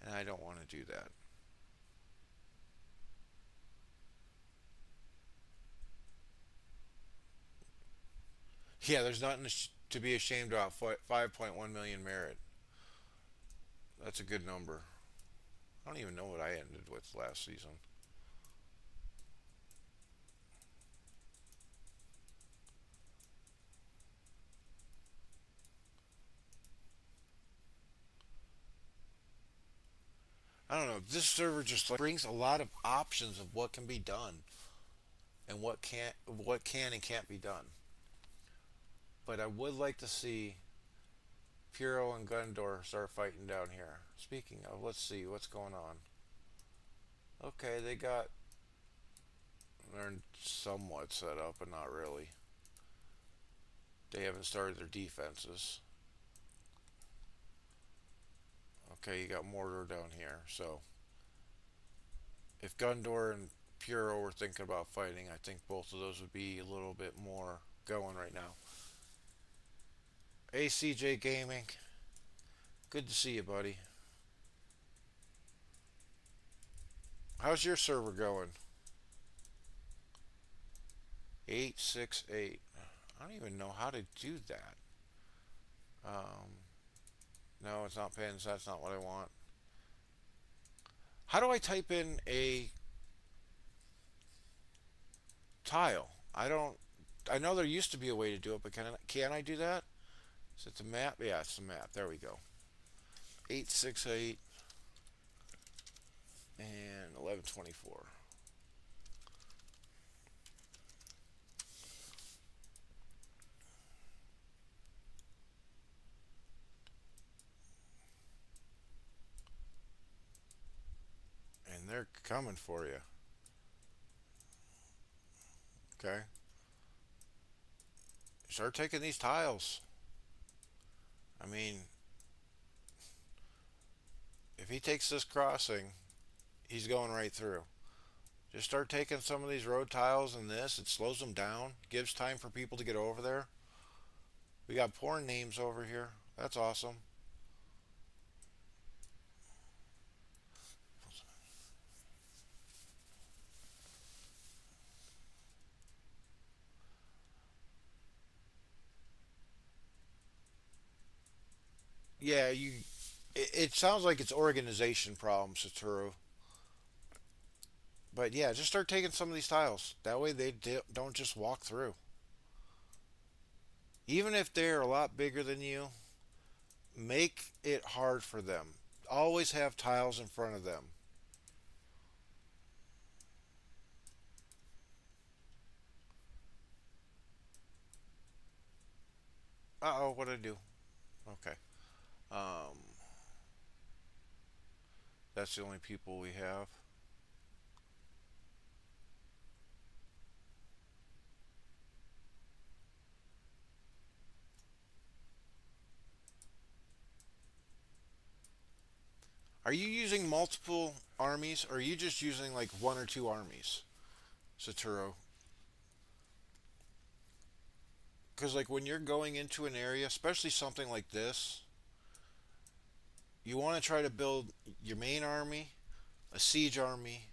And I don't want to do that. Yeah, there's nothing to be ashamed about. 5.1 million merit. That's a good number. I don't even know what I ended with last season. I don't know. This server just like brings a lot of options of what can be done and what can and can't be done. But I would like to see Puro and Gundor start fighting down here. Speaking of, let's see what's going on. Okay, they're somewhat set up, but not really. They haven't started their defenses. Okay, you got Mordor down here. So if Gundor and Puro were thinking about fighting, I think both of those would be a little bit more going right now. ACJ Gaming, good to see you, buddy. How's your server going? 868. I don't even know how to do that. Um, no, it's not pins. That's not what I want. How do I type in a tile? I don't. I know there used to be a way to do it, but can I do that? Is it the map? Yeah, it's the map. There we go. 868 and 1124. And they're coming for you. Okay. Start taking these tiles. I mean, If he takes this crossing, he's going right through. Just start taking some of these road tiles and this. It slows them down, gives time for people to get over there. We got porn names over here. That's awesome. Yeah, you. It sounds like it's organization problems, Satoru. But yeah, just start taking some of these tiles. That way they don't just walk through. Even if they're a lot bigger than you, make it hard for them. Always have tiles in front of them. Uh oh, what did I do? Okay. Um, that's the only people we have. Are you using multiple armies, or are you just using like one or two armies, Satoru? Because like when you're going into an area, especially something like this, you want to try to build your main army, a siege army.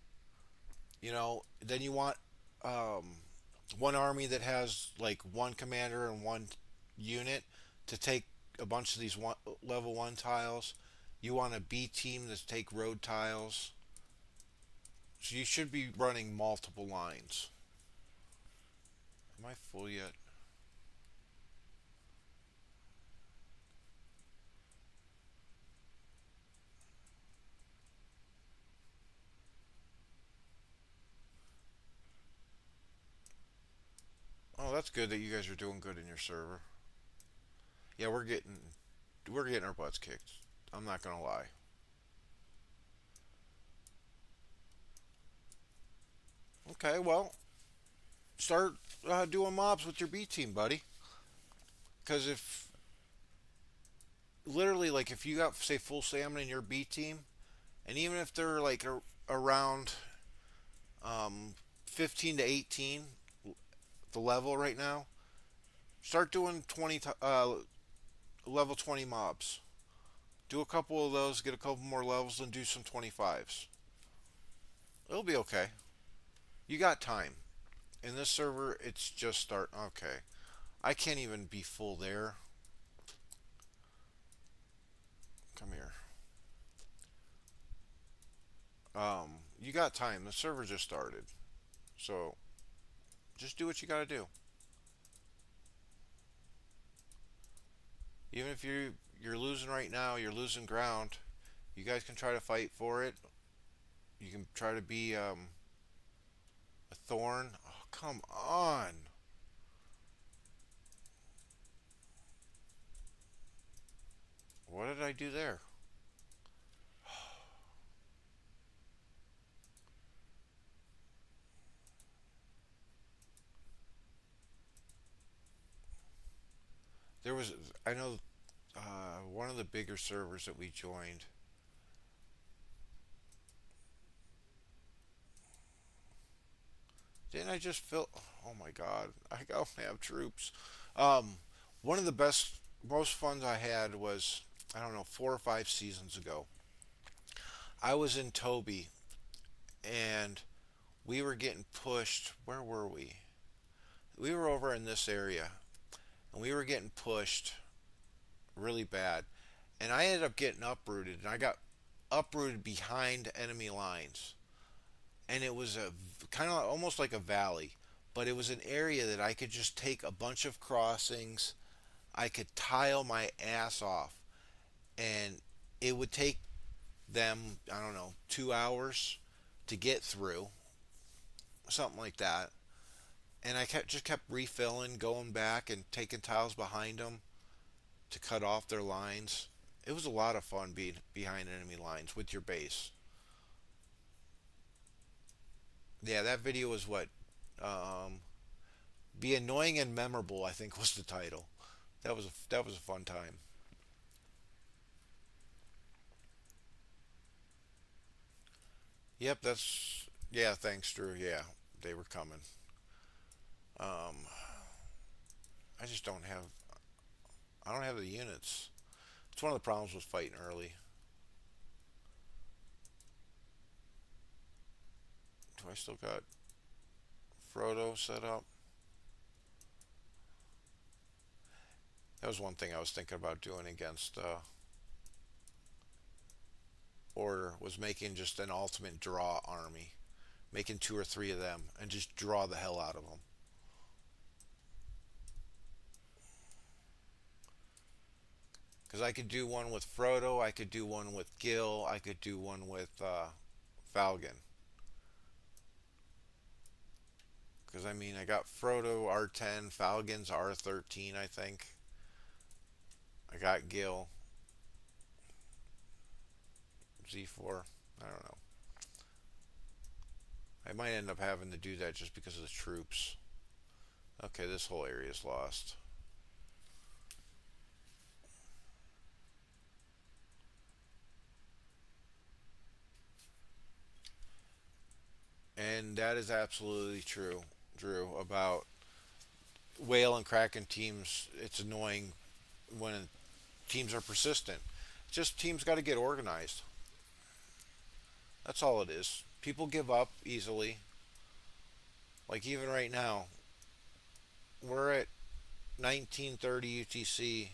Then you want um, one army that has like one commander and one unit to take a bunch of these level one tiles. You want a B team to take road tiles. So you should be running multiple lines. Am I full yet? Oh, that's good that you guys are doing good in your server. Yeah, we're getting our butts kicked. I'm not gonna lie. Okay, well, start doing mobs with your B team, buddy. Because if literally like if you got say full salmon in your B team, and even if they're like around um, 15 to 18 the level right now, start doing 20 level 20 mobs. Do a couple of those, get a couple more levels, and do some 25s. It'll be okay. You got time. In this server, it's just start. Okay. I can't even be full there. Come here. You got time. The server just started. So just do what you gotta do. Even if you're losing right now, you're losing ground. You guys can try to fight for it. You can try to be a thorn. Oh, come on. What did I do there? There was, I know, one of the bigger servers that we joined. Didn't I just fill? Oh my God! I don't have troops. Um, one of the best, most fun I had was I don't know 4 or 5 seasons ago. I was in Toby and we were getting pushed. Where were we? We were over in this area and we were getting pushed really bad. And I ended up getting uprooted and I got uprooted behind enemy lines. And it was a kind of almost like a valley, but it was an area that I could just take a bunch of crossings. I could tile my ass off, and it would take them, I don't know, 2 hours to get through, something like that. And I just kept refilling, going back and taking tiles behind them to cut off their lines. It was a lot of fun being behind enemy lines with your base. Yeah, that video was what? Um, Be annoying and memorable, I think was the title. That was a fun time. Yep, that's yeah. Thanks, Drew. Yeah, they were coming. Um, I just don't have. I don't have the units. It's one of the problems with fighting early. Do I still got Frodo set up? That was one thing I was thinking about doing against Order was making just an ultimate draw army, making two or three of them, and just draw the hell out of them. Because I could do one with Frodo, I could do one with Gil, I could do one with Falcon. Because I mean, I got Frodo R10, Falcon's R13, I think. I got Gil Z4. I don't know. I might end up having to do that just because of the troops. Okay, this whole area is lost. And that is absolutely true, Drew, about whale and kraken teams. It's annoying when teams are persistent. Just teams got to get organized. That's all it is. People give up easily. Like even right now, we're at 1930 UTC.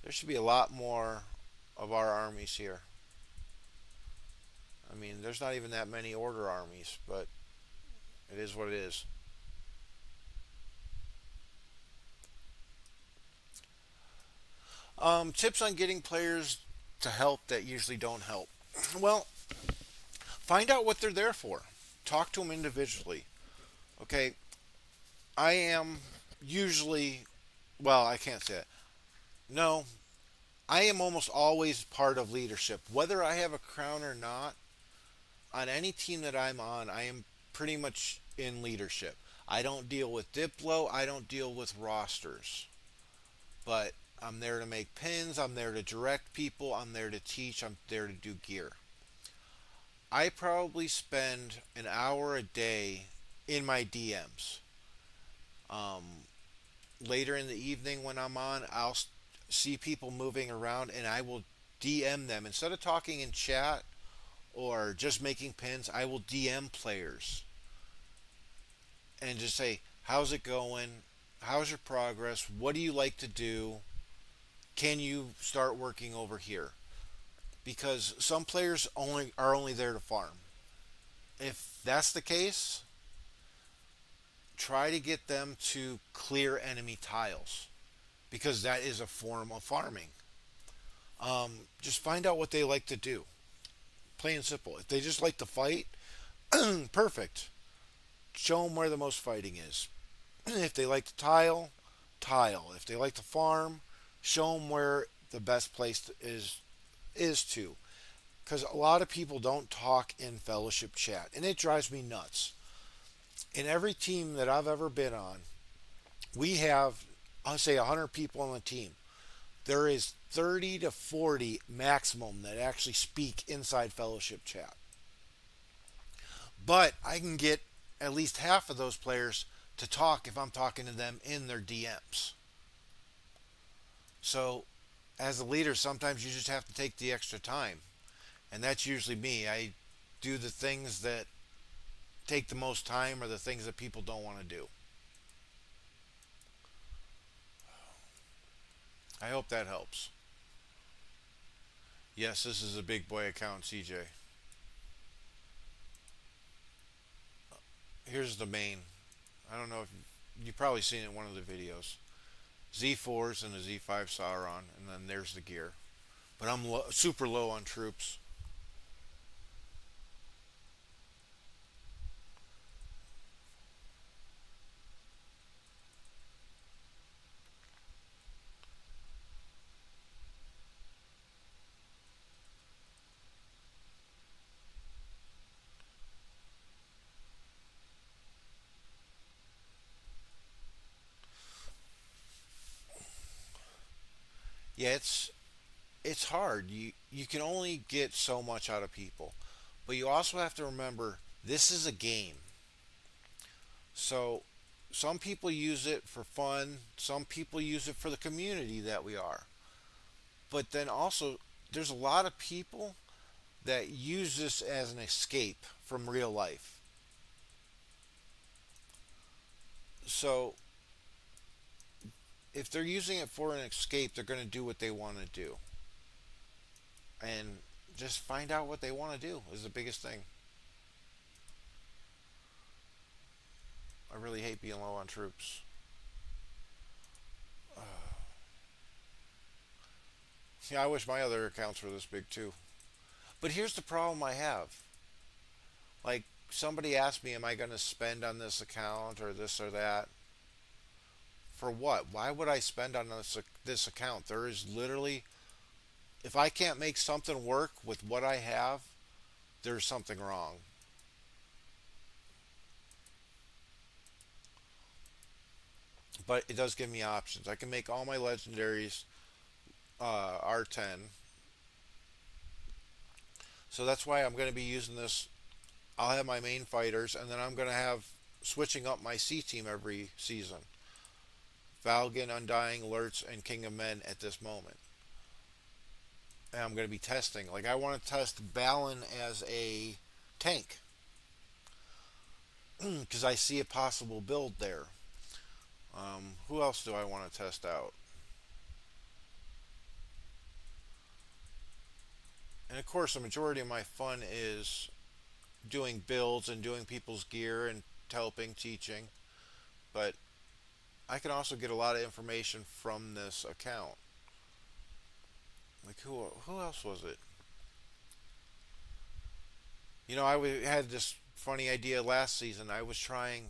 There should be a lot more of our armies here. I mean, there's not even that many order armies, but it is what it is. Tips on getting players to help that usually don't help. Well, find out what they're there for. Talk to them individually. Okay, I am usually, well, I can't say it. No, I am almost always part of leadership. Whether I have a crown or not, on any team that I'm on, I am pretty much in leadership. I don't deal with Diplo, I don't deal with rosters. But I'm there to make pins, I'm there to direct people, I'm there to teach, I'm there to do gear. I probably spend an hour a day in my DMs. Um, Later in the evening when I'm on, I'll see people moving around and I will DM them. Instead of talking in chat or just making pins, I will DM players and just say, how's it going? How's your progress? What do you like to do? Can you start working over here? Because some players only there to farm. If that's the case, try to get them to clear enemy tiles because that is a form of farming. Just find out what they like to do. Plain and simple. If they just like to fight, perfect. Show them where the most fighting is. If they like to tile, tile. If they like to farm, show them where the best place is to. Because a lot of people don't talk in fellowship chat, and it drives me nuts. In every team that I've ever been on, we have, I'll say, 100 people on the team. There is 30 to 40 maximum that actually speak inside fellowship chat. But I can get at least half of those players to talk if I'm talking to them in their DMs. So, as a leader, sometimes you just have to take the extra time. And that's usually me. I do the things that take the most time or the things that people don't want to do. I hope that helps. Yes, this is a big boy account, CJ. Here's the main. I don't know if you've probably seen it in one of the videos. Z4s and a Z5 Sauron, and then there's the gear. But I'm super low on troops. Yeah, it's hard. You can only get so much out of people. But you also have to remember this is a game. So some people use it for fun, some people use it for the community that we are. But then also, there's a lot of people that use this as an escape from real life. So if they're using it for an escape, they're going to do what they want to do. And just find out what they want to do is the biggest thing. I really hate being low on troops. Yeah, I wish my other accounts were this big too. But here's the problem I have. Like, somebody asked me, am I going to spend on this account or this or that? For what? Why would I spend on this account? There is literally, if I can't make something work with what I have, there's something wrong. But it does give me options. I can make all my legendaries R10. So that's why I'm going to be using this. I'll have my main fighters, and then I'm going to have switching up my C team every season. Valgan, Undying, Lurtz, and King of Men at this moment. And I'm going to be testing. Like, I want to test Balin as a tank because I see a possible build there. Who else do I want to test out? And of course, the majority of my fun is doing builds and doing people's gear and helping, teaching. But I can also get a lot of information from this account. Like, who else was it? You know, had this funny idea last season. I was trying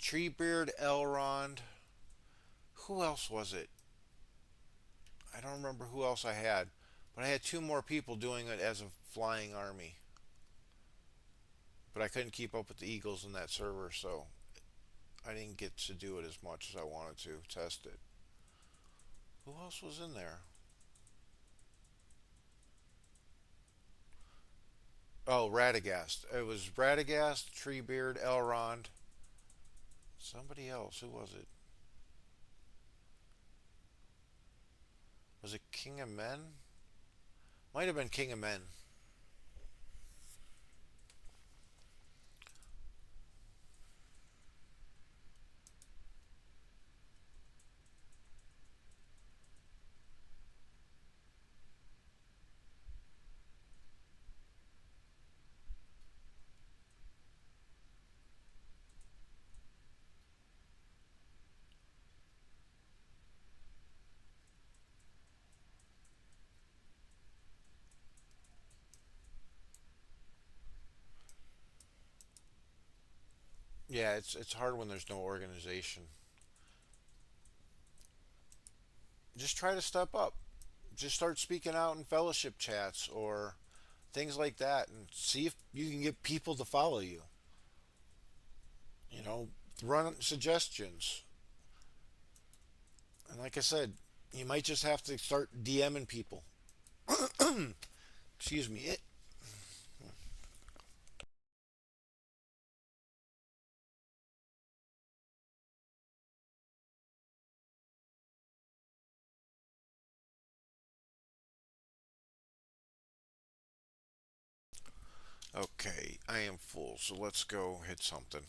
Treebeard, Elrond. Who else was it? I don't remember who else I had, but I had two more people doing it as a flying army. But I couldn't keep up with the Eagles in that server, so I didn't get to do it as much as I wanted to test it. Who else was in there? Oh, Radagast. It was Radagast, Treebeard, Elrond, somebody else. Who was it? Was it King of Men? Might have been King of Men. Yeah, it's hard when there's no organization. Just try to step up. Just start speaking out in fellowship chats or things like that and see if you can get people to follow you. You know, run suggestions. And like I said, you might just have to start DMing people. Excuse me. Okay, I am full, so let's go hit something.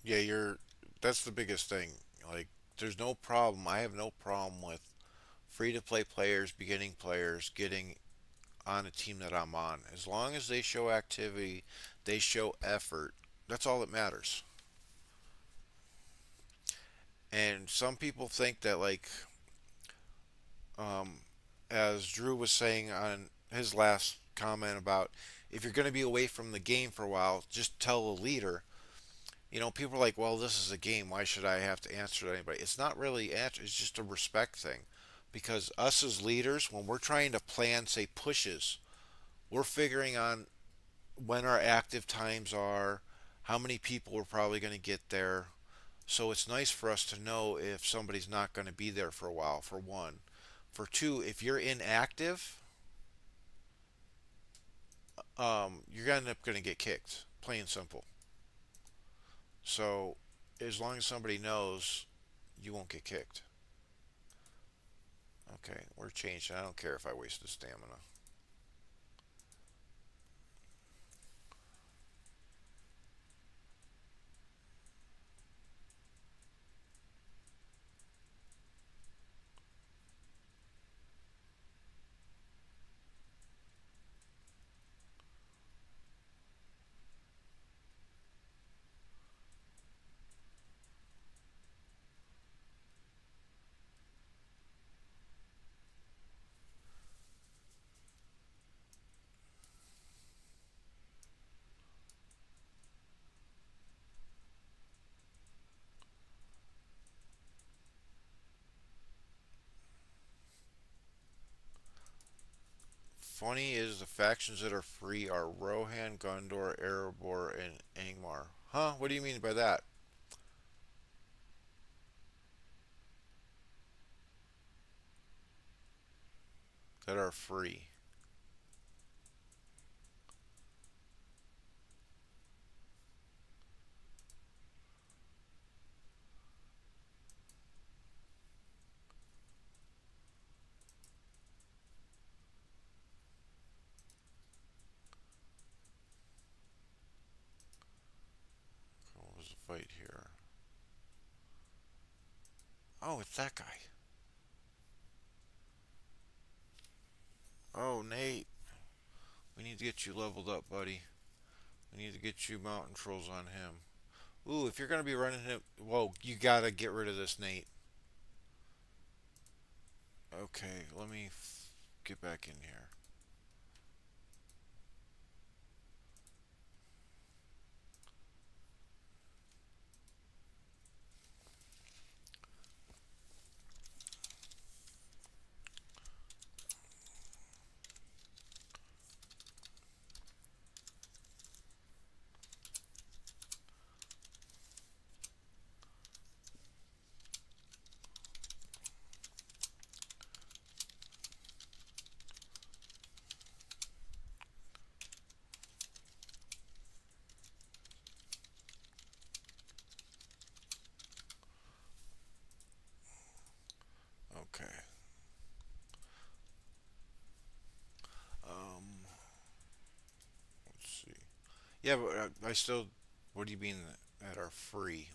Yeah, that's the biggest thing. Like, there's no problem. I have no problem with free to play players, beginning players getting on a team that I'm on. As long as they show activity, they show effort. That's all that matters. And some people think that, like, um, as Drew was saying on his last comment about if you're going to be away from the game for a while, just tell the leader. You know, people are like, well, this is a game. Why should I have to answer to anybody? It's not really answer. It's just a respect thing. Because us as leaders, when we're trying to plan, say, pushes, we're figuring on when our active times are, how many people are probably going to get there. So it's nice for us to know if somebody's not going to be there for a while, for one. For two, if you're inactive, you're going to end up going to get kicked, plain and simple. So as long as somebody knows, you won't get kicked. Okay, we're changing. I don't care if I waste the stamina. Funny is the factions that are free are Rohan, Gondor, Erebor, and Angmar. Huh? What do you mean by that? That are free. What was the fight here? Oh, it's that guy. Oh, Nate. We need to get you leveled up, buddy. We need to get you mountain trolls on him. Ooh, if you're going to be running him. Whoa, you got to get rid of this, Nate. Okay, let me get back in here. Okay. Um, let's see. Yeah, but I still. What do you mean that are free?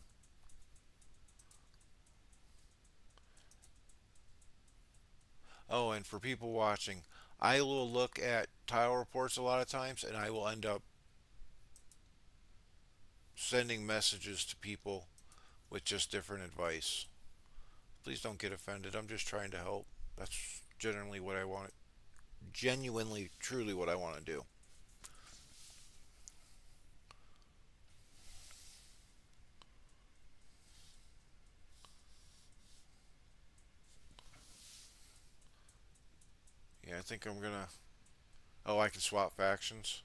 Oh, and for people watching, I will look at tile reports a lot of times, and I will end up sending messages to people with just different advice. Please don't get offended. I'm just trying to help. That's generally what I want. Genuinely, truly, what I want to do. Yeah, I think I'm gonna. Oh, I can swap factions.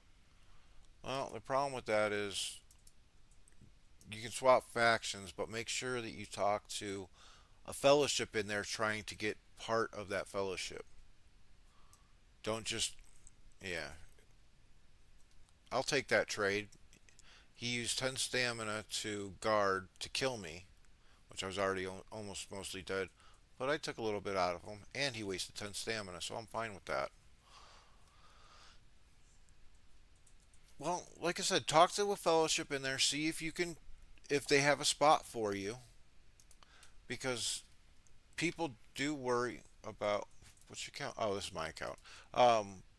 Well, the problem with that is you can swap factions, but make sure that you talk to a fellowship in there trying to get part of that fellowship. Don't just, yeah. I'll take that trade. He used 10 stamina to guard to kill me, which I was already almost mostly dead. But I took a little bit out of him, and he wasted 10 stamina, so I'm fine with that. Well, like I said, talk to a fellowship in there, see if you can, if they have a spot for you, because people do worry about what's your account? Oh, this is my account.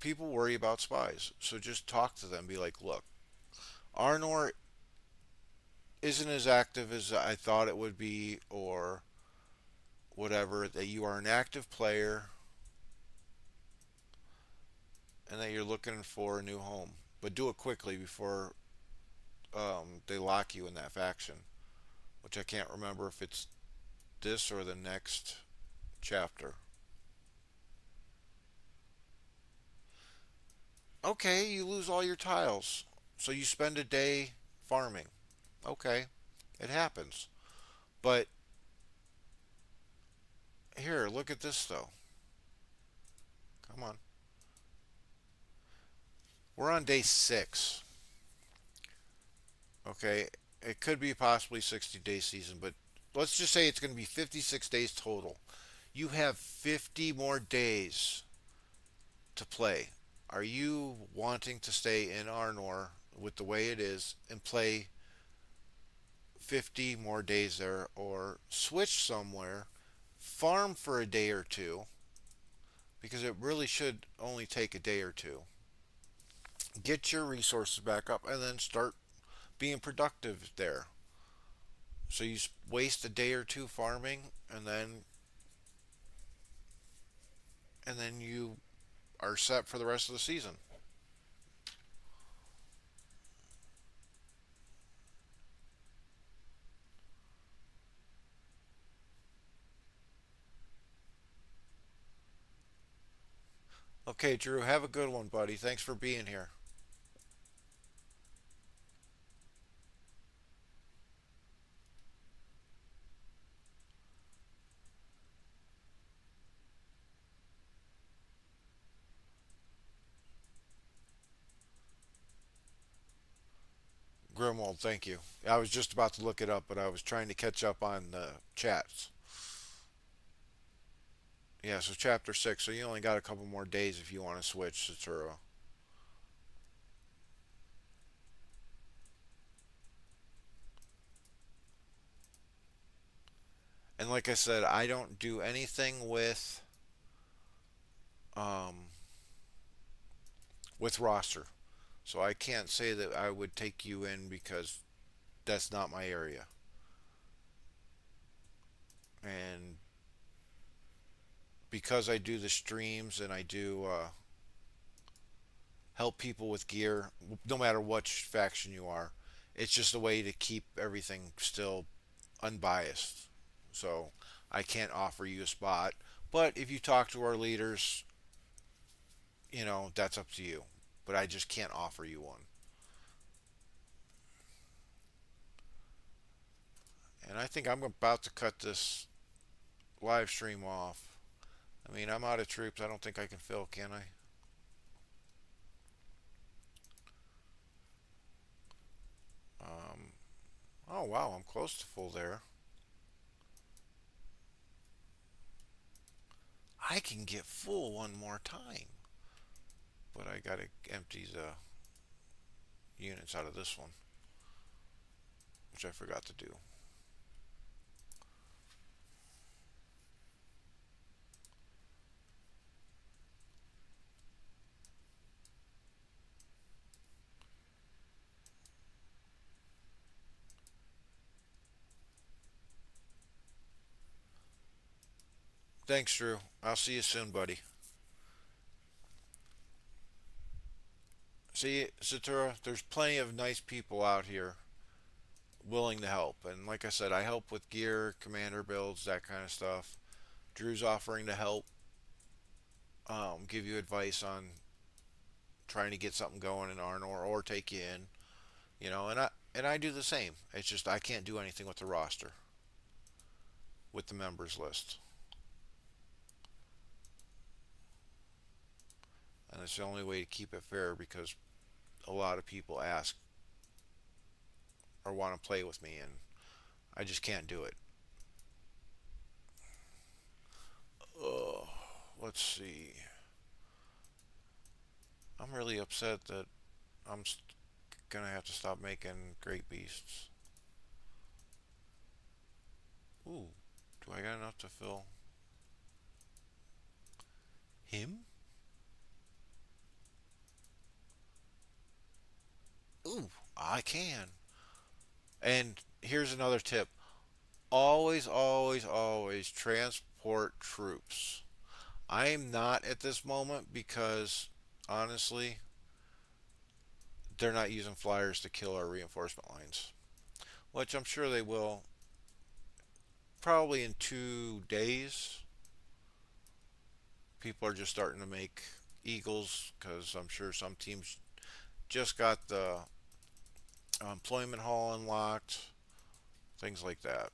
People worry about spies, so just talk to them. Be like, look, Arnor isn't as active as I thought it would be, or whatever. That you are an active player, and that you're looking for a new home, but do it quickly before they lock you in that faction. Which I can't remember if it's this or the next chapter. Okay, you lose all your tiles. So you spend a day farming. Okay, it happens. But here, look at this though. Come on. We're on day 6. Okay, it could be possibly 60-day season, but let's just say it's going to be 56 days total. You have 50 more days to play. Are you wanting to stay in Arnor with the way it is and play 50 more days there, or switch somewhere, farm for a day or two, because it really should only take a day or two, get your resources back up, and then start being productive there? So you waste a day or two farming, and then you are set for the rest of the season. Okay, Drew, have a good one, buddy. Thanks for being here. Grimwald, thank you. I was just about to look it up, but I was trying to catch up on the chats. Yeah, so chapter 6. So you only got a couple more days if you want to switch, Satura. And like I said, I don't do anything um, with roster. So I can't say that I would take you in because that's not my area. And because I do the streams and I do help people with gear, no matter which faction you are, it's just a way to keep everything still unbiased. So I can't offer you a spot. But if you talk to our leaders, that's up to you. But I just can't offer you one. And I think I'm about to cut this live stream off. I mean, I'm out of troops. I don't think I can fill, can I? Um, oh, wow. I'm close to full there. I can get full one more time. But I got to empty the units out of this one, which I forgot to do. Thanks, Drew. I'll see you soon, buddy. See, Satura, there's plenty of nice people out here willing to help. And like I said, I help with gear, commander builds, that kind of stuff. Drew's offering to help, give you advice on trying to get something going in Arnor or take you in. And I do the same. It's just I can't do anything with the roster, with the members list. And it's the only way to keep it fair because a lot of people ask or want to play with me, and I just can't do it. Ugh, let's see. I'm really upset that I'm gonna have to stop making great beasts. Ooh, do I got enough to fill him? Ooh, I can. And here's another tip: always, always, always transport troops. I am not at this moment because honestly, they're not using flyers to kill our reinforcement lines, which I'm sure they will probably in 2 days. People are just starting to make eagles because I'm sure some teams just got the employment hall unlocked, things like that.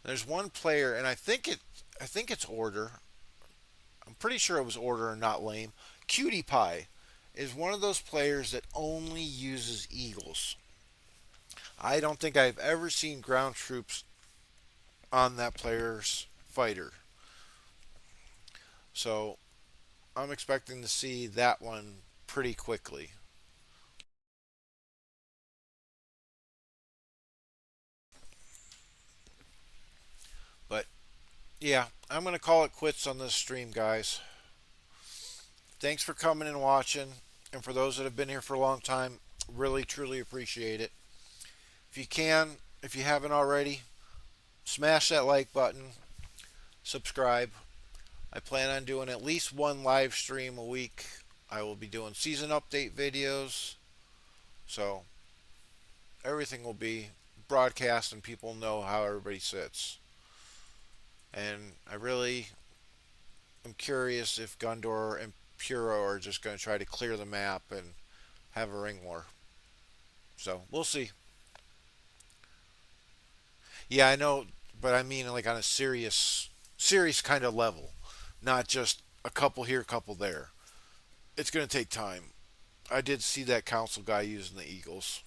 There's one player, and I think it's Order. I'm pretty sure it was Order and not Lame. Cutie Pie is one of those players that only uses eagles. I don't think I've ever seen ground troops on that player's fighter. So I'm expecting to see that one pretty quickly. But yeah, I'm going to call it quits on this stream, guys. Thanks for coming and watching. And for those that have been here for a long time, really, truly appreciate it. If you can, if you haven't already, smash that like button, subscribe. I plan on doing at least one live stream a week. I will be doing season update videos. So everything will be broadcast and people know how everybody sits. And I really am curious if Gundor and Puro are just going to try to clear the map and have a ring war. So we'll see. Yeah, I know, but I mean like on a serious kind of level, not just a couple here, a couple there. It's going to take time. I did see that council guy using the Eagles.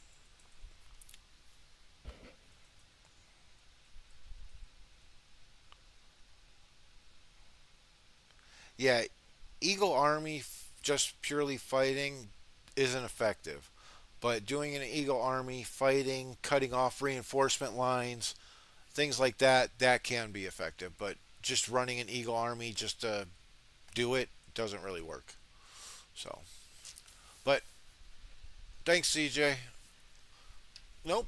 Yeah, Eagle Army just purely fighting isn't effective. But doing an Eagle Army fighting, cutting off reinforcement lines, things like that, that can be effective. But just running an Eagle Army just to do it doesn't really work. So, but thanks, CJ. Nope.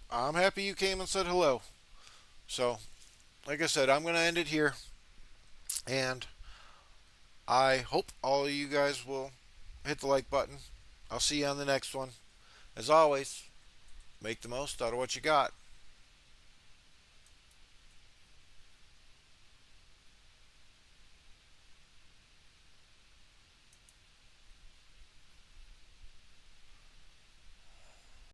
I'm happy you came and said hello. So, like I said, I'm going to end it here. And I hope all of you guys will hit the like button. I'll see you on the next one. As always, make the most out of what you got.